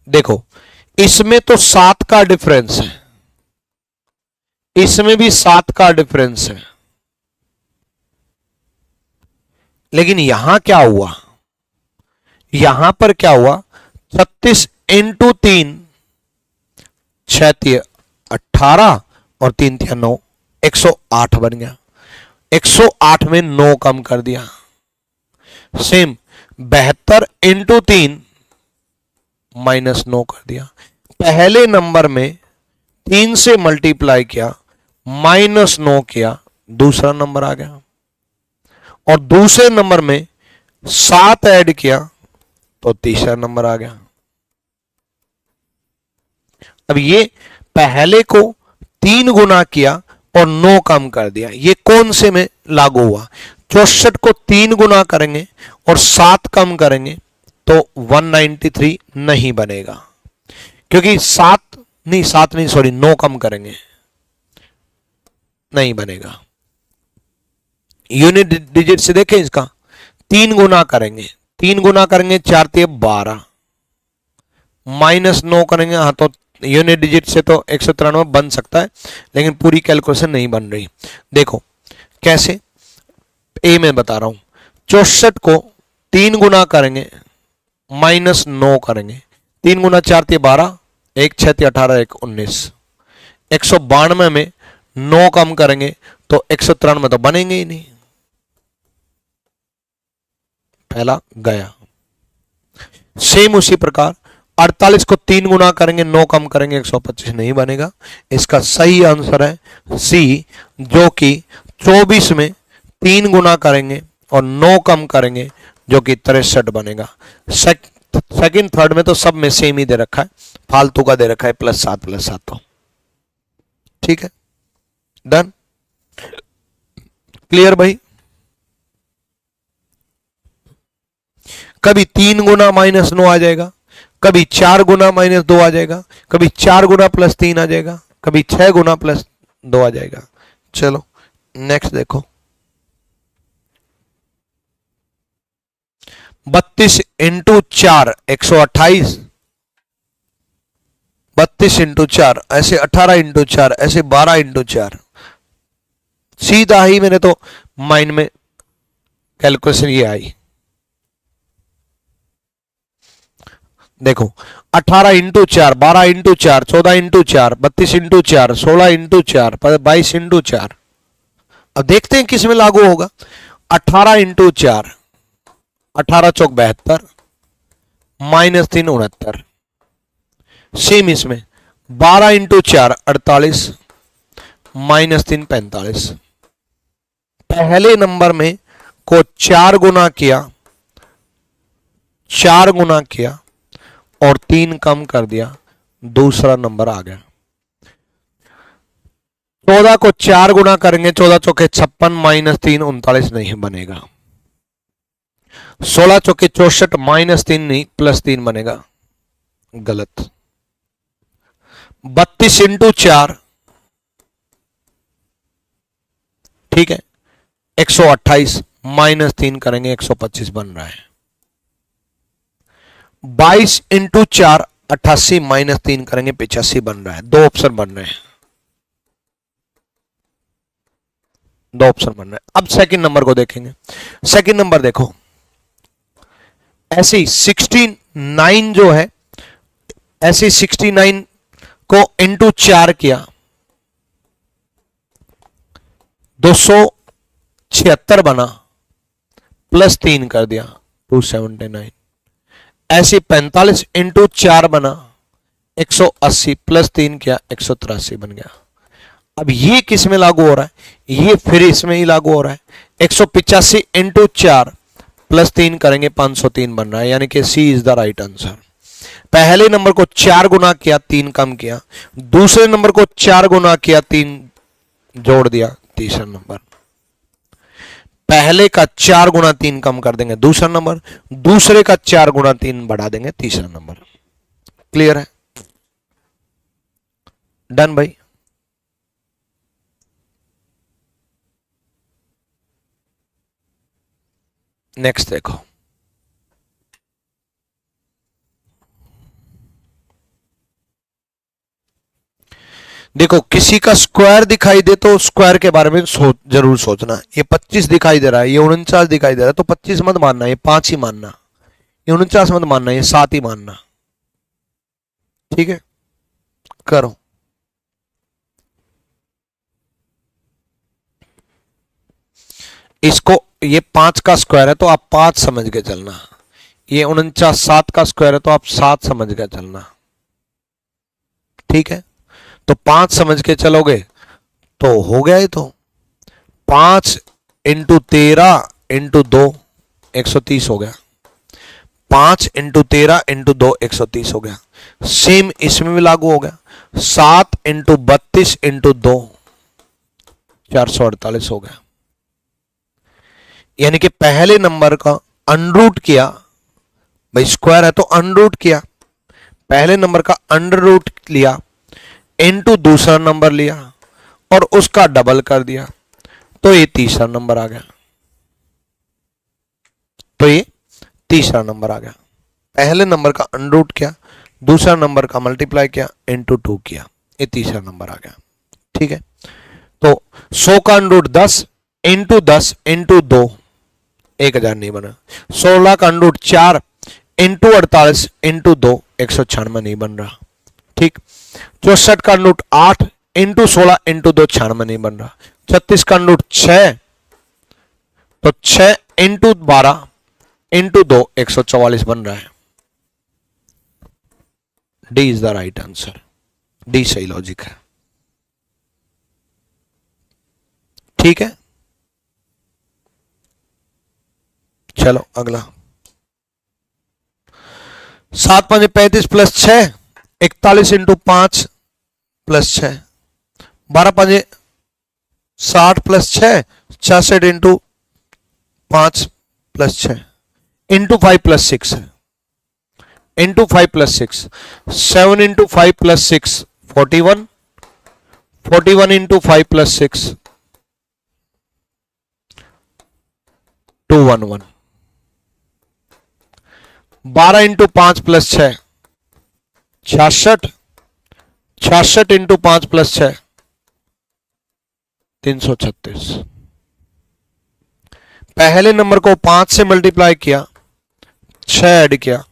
देखो इसमें तो 7 का डिफरेंस है, इसमें भी 7 का डिफरेंस है, लेकिन यहां क्या हुआ, यहां पर क्या हुआ, 36 इंटू 3 6 18 और 3 9 108 बन गया, 108 में 9 कम कर दिया। सेम 72 इंटू 3 -9 कर दिया। पहले नंबर में 3 से मल्टीप्लाई किया, -9 किया, दूसरा नंबर आ गया, और दूसरे नंबर में 7 ऐड किया तो तीसरा नंबर आ गया। अब ये पहले को 3 गुना किया और 9 कम कर दिया, ये कौन से में लागू हुआ, 64 को 3 गुना करेंगे और 7 कम करेंगे तो 193 नहीं बनेगा, क्योंकि 7 नहीं सॉरी 9 कम करेंगे, नहीं बनेगा। यूनिट डिजिट से देखें, इसका 3 गुना करेंगे, 3 गुना करेंगे 4 12, -9 करेंगे, हाँ तो यूनिट डिजिट से तो 193 बन सकता है, लेकिन पूरी कैलकुलेशन नहीं बन रही। देखो कैसे, ए में बता रहा हूं, 64 को 3 गुना करेंगे, -9 करेंगे, 3 गुना 4 12, 1 6 18 1 19, 192 में 9 कम करेंगे तो 193 में तो बनेंगे ही नहीं, पहला गया। सेम उसी प्रकार 48 को 3 गुना करेंगे, 9 कम करेंगे 125 नहीं बनेगा। इसका सही आंसर है सी, जो कि 24 में 3 गुना करेंगे और 9 कम करेंगे जो कि 63 बनेगा। सेकंड थर्ड में तो सब में सेम ही दे रखा है, फालतू का दे रखा है +7 तो ठीक है, डन, क्लियर भाई। कभी 3 गुना -9 आ जाएगा, कभी 4 गुना -2 आ जाएगा, कभी 4 गुना +3 आ जाएगा, कभी 6 गुना +2 आ जाएगा। चलो नेक्स्ट देखो, 32 इंटू 4 128, 32 इंटू 4 ऐसे, 18 इंटू 4 ऐसे, 12 इंटू 4, सीधा ही मैंने तो माइंड में कैलकुलेशन ये आई। देखो 18 into 4, 12 into 4, 14 into 4, 32 into 4, 16 into 4, 22 into 4। अब देखते हैं किस में लागू होगा। 18 इंटू 4, 18 चौक 72, -3 69। सेम इसमें 12 इंटू 4 48, -3 45। पहले नंबर में को 4 गुना किया, 4 गुना किया और 3 कम कर दिया, दूसरा नंबर आ गया। 14 को 4 गुना करेंगे, 14 चौके 56, -3 39 नहीं बनेगा। 16 चौके 64, -3 नहीं +3 बनेगा, गलत। 32 इंटू 4 ठीक है 128, -3 करेंगे 125 बन रहा है। 22 इंटू 4 88, -3 करेंगे 85 बन रहा है। 2 ऑप्शन बन रहे हैं, 2 ऑप्शन बन रहे हैं। अब सेकंड नंबर को देखेंगे। सेकंड नंबर देखो, ऐसे ही 69 जो है, ऐसे 69 को इंटू 4 किया, 276 बना, +3 कर दिया 279। ऐसे 45 इंटू 4 बना 180, +3 किया 183 बन गया। अब ये किस में लागू हो रहा है, ये फिर इसमें ही लागू हो रहा है। 185 इंटू 4 +3 करेंगे 503 बन रहा है, यानी कि सी इज द राइट आंसर। पहले नंबर को 4 गुना किया, 3 कम किया, दूसरे नंबर को 4 गुना किया, 3 जोड़ दिया, तीसरा नंबर। पहले का 4 गुना 3 कम कर देंगे, दूसरा नंबर, दूसरे का 4 गुना 3 बढ़ा देंगे, तीसरा नंबर। क्लियर है? डन भाई। नेक्स्ट देखो, देखो किसी का स्क्वायर दिखाई दे तो स्क्वायर के बारे में जरूर सोचना। ये 25 दिखाई दे रहा है, ये 49 दिखाई दे रहा है, तो 25 मत मानना, ये 5 ही मानना, ये 49 मत मानना, ये 7 ही मानना। ठीक है, करो। इसको, ये 5 का स्क्वायर है तो आप 5 समझ के चलना, ये 49 7 का स्क्वायर है तो आप 7 समझ के चलना। ठीक है, तो 5 समझ के चलोगे तो हो गया। ये तो 5 इंटू 13 इंटू 2 130 हो गया। 5 इंटू 13 इंटू 2 130 हो गया। सेम इसमें भी लागू हो गया। 7 इंटू 32 इंटू 2 448 हो गया। यानी कि पहले नंबर का अनरूट किया, भाई स्क्वायर है तो अनरूट किया, पहले नंबर का अंडर रूट लिया, इनटू दूसरा नंबर लिया और उसका डबल कर दिया, तो ये तीसरा नंबर आ गया। तो ये तीसरा नंबर आ गया। पहले नंबर का अनरूट किया, दूसरा नंबर का मल्टीप्लाई किया, इनटू 2 किया, ये तीसरा नंबर आ गया। ठीक है, तो 100 का अनरूट 10 इंटू 10 इंटू 2 1000 नहीं बना। 16 का अनरूट 4 इंटू 48 इंटू 2 196 नहीं बन रहा। ठीक, 64 का अनरूट 8 इंटू 16 इंटू 2 96 नहीं बन रहा। 36 का अनरूट 6 तो 6 इंटू 12 इंटू 2 144 बन रहा है। D is the right answer. D सही लॉजिक है। ठीक है, चलो अगला। 7 5 35 plus 6 41 into 5 plus 6। 12 5 60 plus 6 66 into 5 plus 6 into 5 plus 6 है, into 5 plus 6। 7 into 5 plus 6 41, 41 into 5 plus 6 211। 12 into 5 plus 6 66, 66 into 5 plus 6 336। पहले नंबर को 5 से मल्टीप्लाई किया, 6 ऐड किया,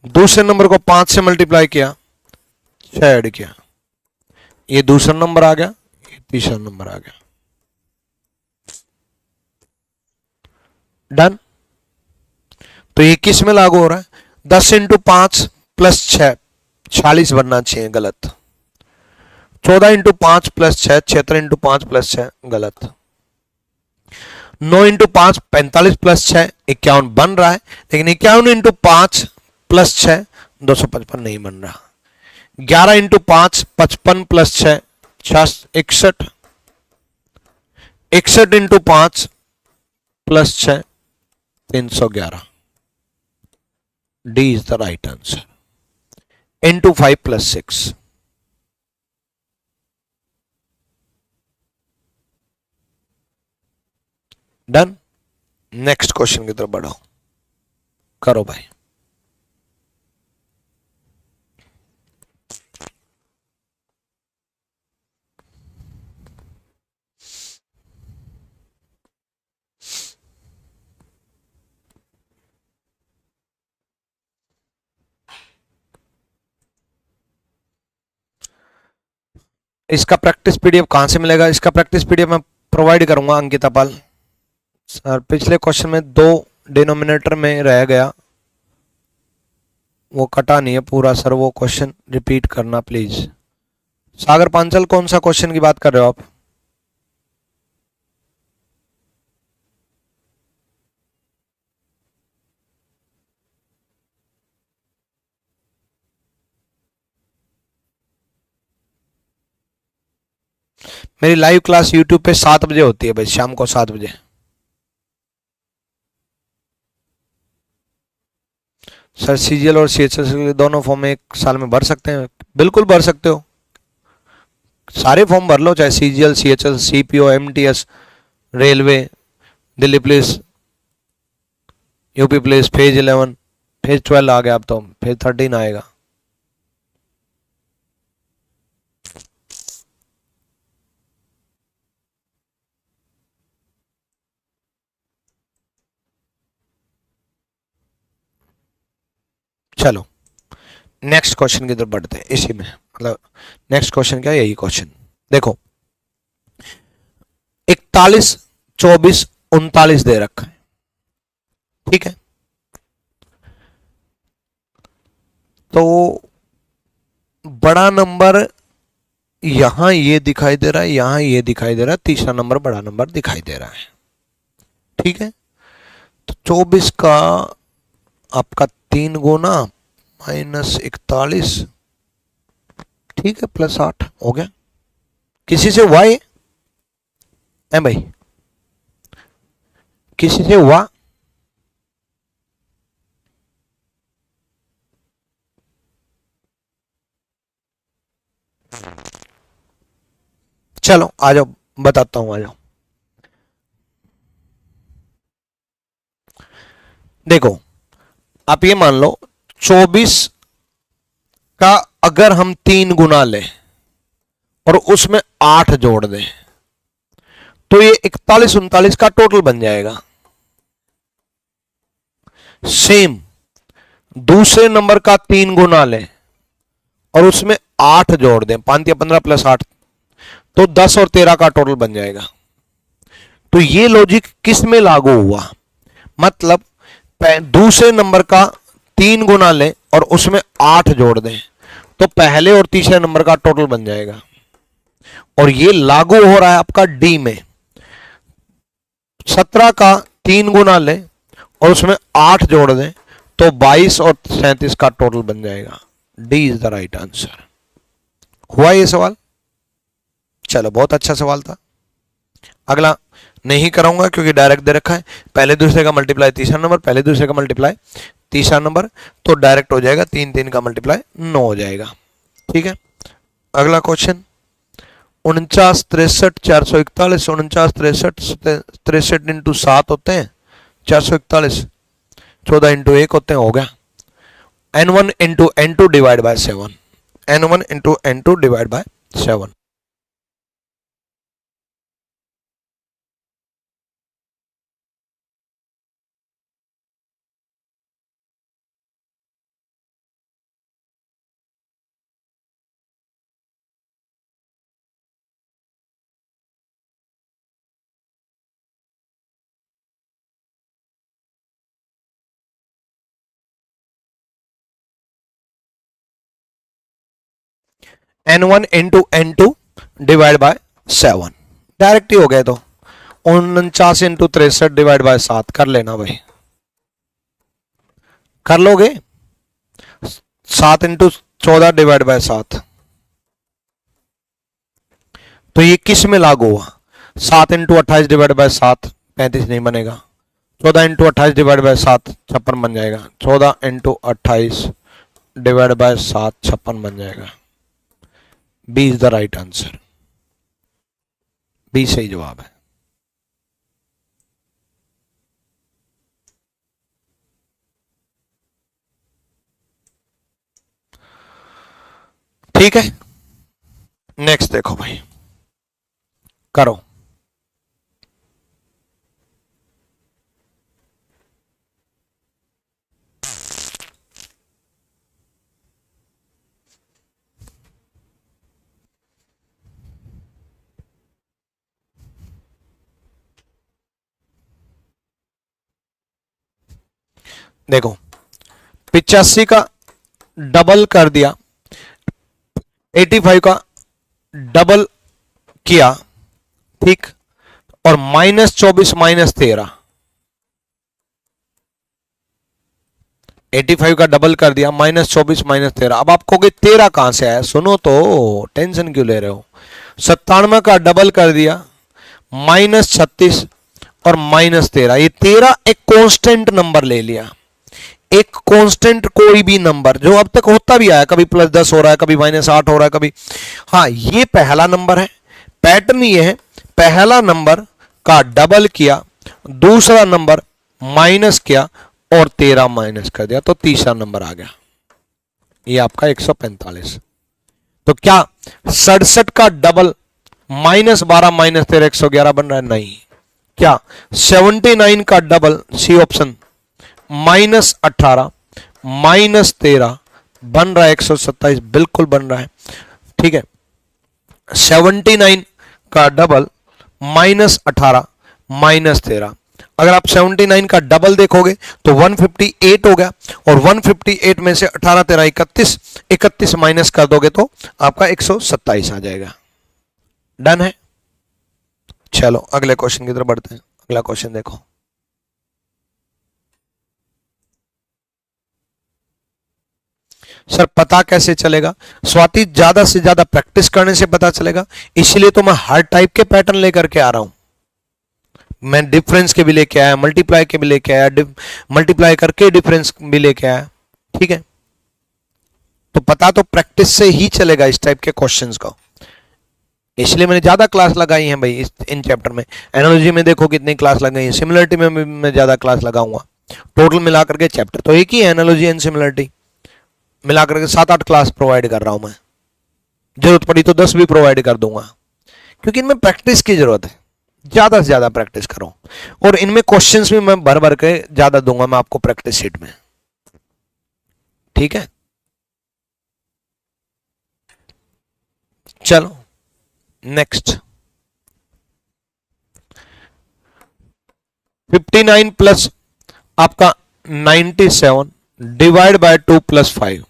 दूसरे नंबर को 5 से मल्टीप्लाई किया, 6 ऐड किया, ये दूसरा नंबर आ गया, ये तीसरा नंबर आ गया। डन। तो ये किस में लागू हो रहा है? 10 इंटू 5 प्लस 6 46 बनना चाहिए, गलत। 14 इंटू 5 प्लस 6 76 इंटू 5 प्लस 6 गलत। 9 इंटू 5 45 प्लस 6 51 बन रहा है, लेकिन 51 इंटू 5 प्लस 6 255 नहीं बन रहा। 11 into 5 55 plus 6 61, 61 into 5 plus 6 311। D is the right answer. Into 5 plus 6। Done. Next question की तरफ बढ़ो, करो भाई। इसका प्रैक्टिस पीडीएफ कहां से मिलेगा? इसका प्रैक्टिस पीडीएफ मैं प्रोवाइड करूंगा अंकिता पाल सर। पिछले क्वेश्चन में 2 डिनोमिनेटर में रह गया, वो कटा नहीं है पूरा सर, वो क्वेश्चन रिपीट करना प्लीज। सागर पांचल, कौन सा क्वेश्चन की बात कर रहे हो आप? मेरी लाइव क्लास यूट्यूब पे 7 बजे होती है भाई, शाम को 7 बजे। सर सीजीएल और सीएचएस दोनों फॉर्म एक साल में भर सकते हैं? बिल्कुल भर सकते हो, सारे फॉर्म भर लो, चाहे CGL, CHS, CPO, MTS, railway, Delhi police, UP police, phase 11, phase 12 आ गया, अब तो फेज 13 आएगा। चलो नेक्स्ट क्वेश्चन की तरफ बढ़ते हैं, इसी में मतलब नेक्स्ट क्वेश्चन क्या है, यही क्वेश्चन देखो। 41, 24, 39 दे रखा है, ठीक है। तो बड़ा नंबर यहां ये दिखाई दे रहा है, यहां ये दिखाई दे रहा है, तीसरा नंबर बड़ा नंबर दिखाई दे रहा है, ठीक है। तो 24 का आपका 3 गुना -41, ठीक है, +8 हो गया। किसी से हुआ ये है भाई? किसी से हुआ? चलो आ जाओ, बताता हूं, आ जाओ। देखो आप ये मान लो 24 का अगर हम 3 गुना लें और उसमें 8 जोड़ दें तो ये 41, 39 का टोटल बन जाएगा। सेम दूसरे नंबर का 3 गुना लें और उसमें 8 जोड़ दें, 5 या 15 + 8 तो 10 और 13 का टोटल बन जाएगा। तो ये लॉजिक किस में लागू हुआ? मतलब दूसरे नंबर का 3 गुना लें और उसमें 8 जोड़ दें तो पहले और तीसरे नंबर का टोटल बन जाएगा। और ये लागू हो रहा है आपका डी में। 17 का 3 गुना लें और उसमें 8 जोड़ दें तो 22 और 37 का टोटल बन जाएगा। D is the right answer. हुआ ये सवाल? चलो बहुत अच्छा सवाल था। अगला नहीं कराऊंगा क्योंकि डायरेक्ट दे रखा है, पहले दूसरे का मल्टीप्लाई तीसरा नंबर, पहले दूसरे का मल्टीप्लाई तीसरा नंबर, तो डायरेक्ट हो जाएगा 3 3 का मल्टीप्लाई 9 हो जाएगा, ठीक है। अगला क्वेश्चन 49, 63, 441, 49, 63, 63 इंटू 7 होते हैं 441, 14 इंटू 1 होते हैं, हो गया। n1 into n2 divide by 7, n1 into n2 divide by 7। n1 into n2 divide by 7 direct ही हो गए। तो 49 इंटू 63 डिवाइड बाय 7 कर लेना भाई, कर लोगे। 7 इंटू 14 डिवाइड बाय 7, तो ये किस में लागू हुआ? 7 इंटू 28 डिवाइड बाय 7 35 नहीं बनेगा। 14 इंटू 28 डिवाइड बाय 7 56 बन जाएगा। 14 इंटू 28 डिवाइड बाय 7 56 बन जाएगा। B is the right answer, B सही जवाब है। ठीक है, नेक्स्ट देखो भाई, करो। देखो 85 का डबल कर दिया, 85 का डबल किया, ठीक, और -24 -13, 85 का डबल कर दिया, -24 -13। अब आप कहोगे 13 कहां से आया? सुनो तो, टेंशन क्यों ले रहे हो? 97 का डबल कर दिया, -36 और -13। ये 13 एक कांस्टेंट नंबर ले लिया, एक कांस्टेंट कोई भी नंबर जो अब तक होता भी आया, कभी +10 हो रहा है, कभी -8 हो रहा है, कभी। हाँ, ये पहला नंबर है। पैटर्न ये है, पहला नंबर का डबल किया, दूसरा नंबर माइनस किया और 13 माइनस कर दिया, तो तीसरा नंबर आ गया। ये आपका 145। तो क्या 67 का डबल -12 -13 111 बन रहा है? नहीं। क्या 79 का डबल, सी ऑप्शन, -18 -13 बन रहा है 127? बिल्कुल बन रहा है। ठीक है, 79 का डबल -18 -13, अगर आप 79 का डबल देखोगे तो 158 हो गया, और 158 में से 18 13 31, 31 माइनस कर दोगे तो आपका 127 आ जाएगा। डन है। चलो अगले क्वेश्चन की तरफ बढ़ते हैं। अगला क्वेश्चन देखो, सर पता कैसे चलेगा? स्वाति, ज्यादा से ज्यादा प्रैक्टिस करने से पता चलेगा, इसलिए तो मैं हर टाइप के पैटर्न लेकर के आ रहा हूं। मैं डिफरेंस के भी लेके आया, मल्टीप्लाई के भी लेके आया, मल्टीप्लाई करके डिफरेंस भी लेके आया। ठीक है, तो पता तो प्रैक्टिस से ही चलेगा इस टाइप के क्वेश्चंस को, इसलिए मैंने ज्यादा क्लास लगाई है भाई इन चैप्टर में। एनालॉजी में देखो कितनी क्लास लगाई है, सिमिलरिटी में मैं ज्यादा क्लास लगाऊंगा। टोटल मिलाकर के चैप्टर तो एक ही है, एनालॉजी एंड सिमिलरिटी, मिलाकर के 7-8 क्लास प्रोवाइड कर रहा हूं मैं। जरूरत पड़ी तो 10 भी प्रोवाइड कर दूंगा, क्योंकि इनमें प्रैक्टिस की जरूरत है। ज्यादा से ज्यादा प्रैक्टिस करो, और इनमें क्वेश्चंस भी मैं भर भर के ज्यादा दूंगा मैं आपको प्रैक्टिस शीट में। ठीक है, चलो नेक्स्ट। 59 प्लस आपका 97 divide by 2 + 5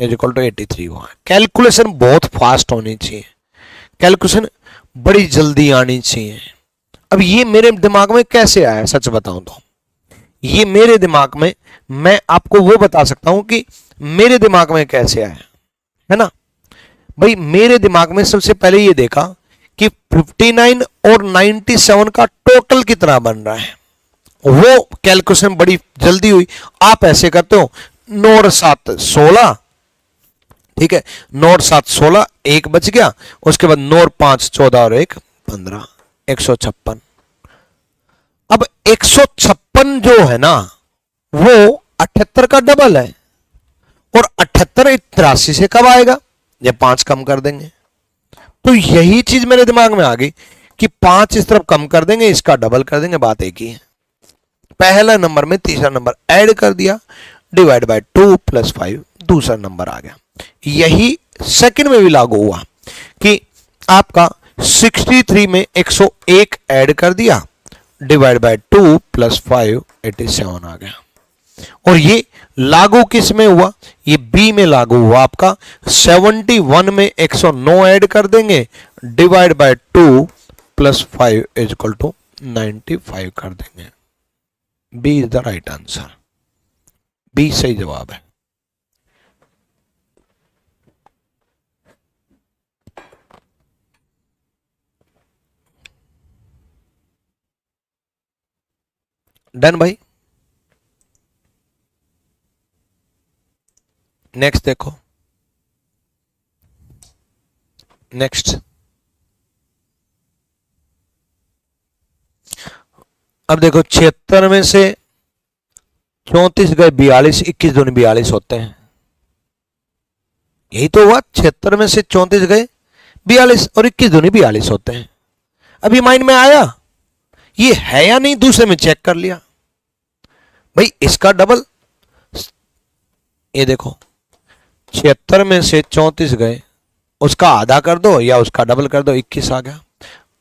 is equal to 83 हुआ। कैलकुलेशन बहुत फास्ट होनी चाहिए, कैलकुलेशन बड़ी जल्दी आनी चाहिए। अब ये मेरे दिमाग में कैसे आया, सच बताऊं तो ये मेरे दिमाग में, मैं आपको वो बता सकता हूं कि मेरे दिमाग में कैसे आया है ना भाई। मेरे दिमाग में सबसे पहले ये देखा कि 59 और 97 का टोटल कितना बन रहा है, वो कैलकुलेशन बड़ी जल्दी हुई। आप ऐसे करते हो, 9 और 7 16, ठीक है, 9 और 7 16, 1 बच गया, उसके बाद 9 और 5 14 और 1 15, 156। अब 156 जो है ना, वो 78 का डबल है, और 78 83 से कब आएगा? जब 5 कम कर देंगे। तो यही चीज मेरे दिमाग में आ गई कि 5 इस तरफ कम कर देंगे, इसका डबल कर देंगे, बात एक ही है। पहला नंबर में तीसरा नंबर ऐड कर दिया, डिवाइड बाय 2 + 5 दूसरा नंबर आ गया। यही सेकंड में भी लागू हुआ कि आपका 63 में 101 ऐड कर दिया, डिवाइड बाय 2 + 5 87 आ गया। और ये लागू किस में हुआ? ये बी में लागू हुआ आपका। 71 में 109 ऐड कर देंगे, divide by 2 + 5 is equal to 95 कर देंगे। B is the right answer, B सही जवाब है। डन भाई। नेक्स्ट देखो, नेक्स्ट अब देखो 76 में से 34 गए 42, 21 दूनी 42 होते हैं। यही तो हुआ, 76 में से 34 गए 42 और 21 दूनी 42 होते हैं। अभी माइंड में आया ये है या नहीं, दूसरे में चेक कर लिया भाई, इसका डबल। ये देखो 76 में से 34 गए, उसका आधा कर दो या उसका डबल कर दो, 21 आ गया।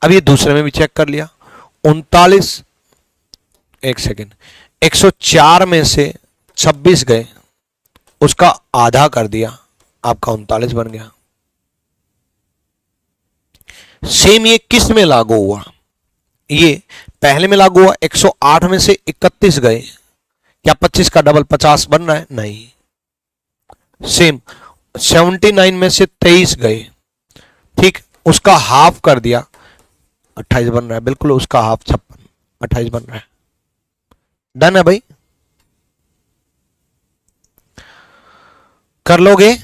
अब ये दूसरे में भी चेक कर लिया, 39, एक सेकेंड, 104 में से 26 गए, उसका आधा कर दिया, आपका 39 बन गया। सेम ये किस में लागू हुआ? ये पहले में लागू हुआ, 108 में से 31 गए, क्या 25 का डबल 50 बन रहा है? नहीं। सेम 79 में से 23 गए, ठीक, उसका हाफ कर दिया, 28 बन रहा है, बिल्कुल उसका हाफ 56, 28 बन रहा है। डन है भाई, कर लोगे?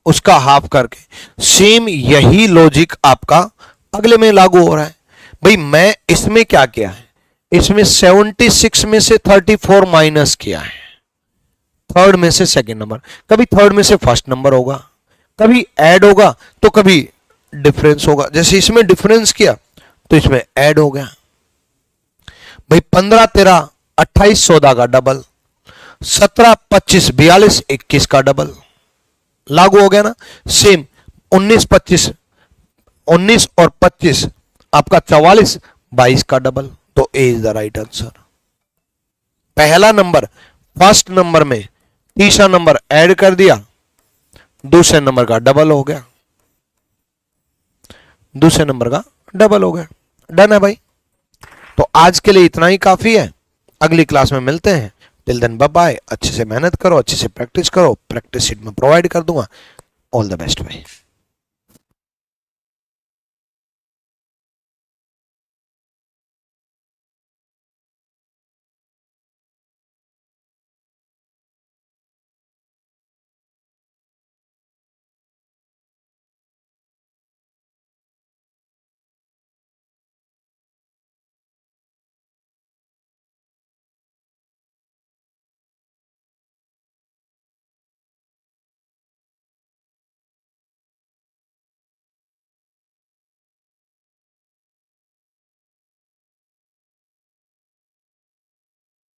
उसका हाफ करके सेम यही लॉजिक आपका अगले में लागू हो रहा है। भाई मैं इसमें क्या किया है, इसमें 76 में से 34 माइनस किया है, थर्ड में से सेकंड नंबर, कभी थर्ड में से फर्स्ट नंबर होगा, कभी ऐड होगा तो कभी डिफरेंस होगा। जैसे इसमें डिफरेंस किया तो इसमें ऐड हो गया। भाई 15 13 28 14 का डबल, 17 25 42 21 का डबल, लागू हो गया ना। सेम 19 25 19 और 25 आपका 44 22 का डबल, तो ए इज द राइट आंसर। पहला नंबर फर्स्ट नंबर में तीसरा नंबर ऐड कर दिया, दूसरे नंबर का डबल हो गया, दूसरे नंबर का डबल हो गया। डन है भाई, तो आज के लिए इतना ही काफी है, अगली क्लास में मिलते हैं। टिल देन बाय बाय, अच्छे से मेहनत करो, अच्छे से प्रैक्टिस करो, प्रैक्टिस शीट में प्रोवाइड कर दूंगा। ऑल द बेस्ट भाई।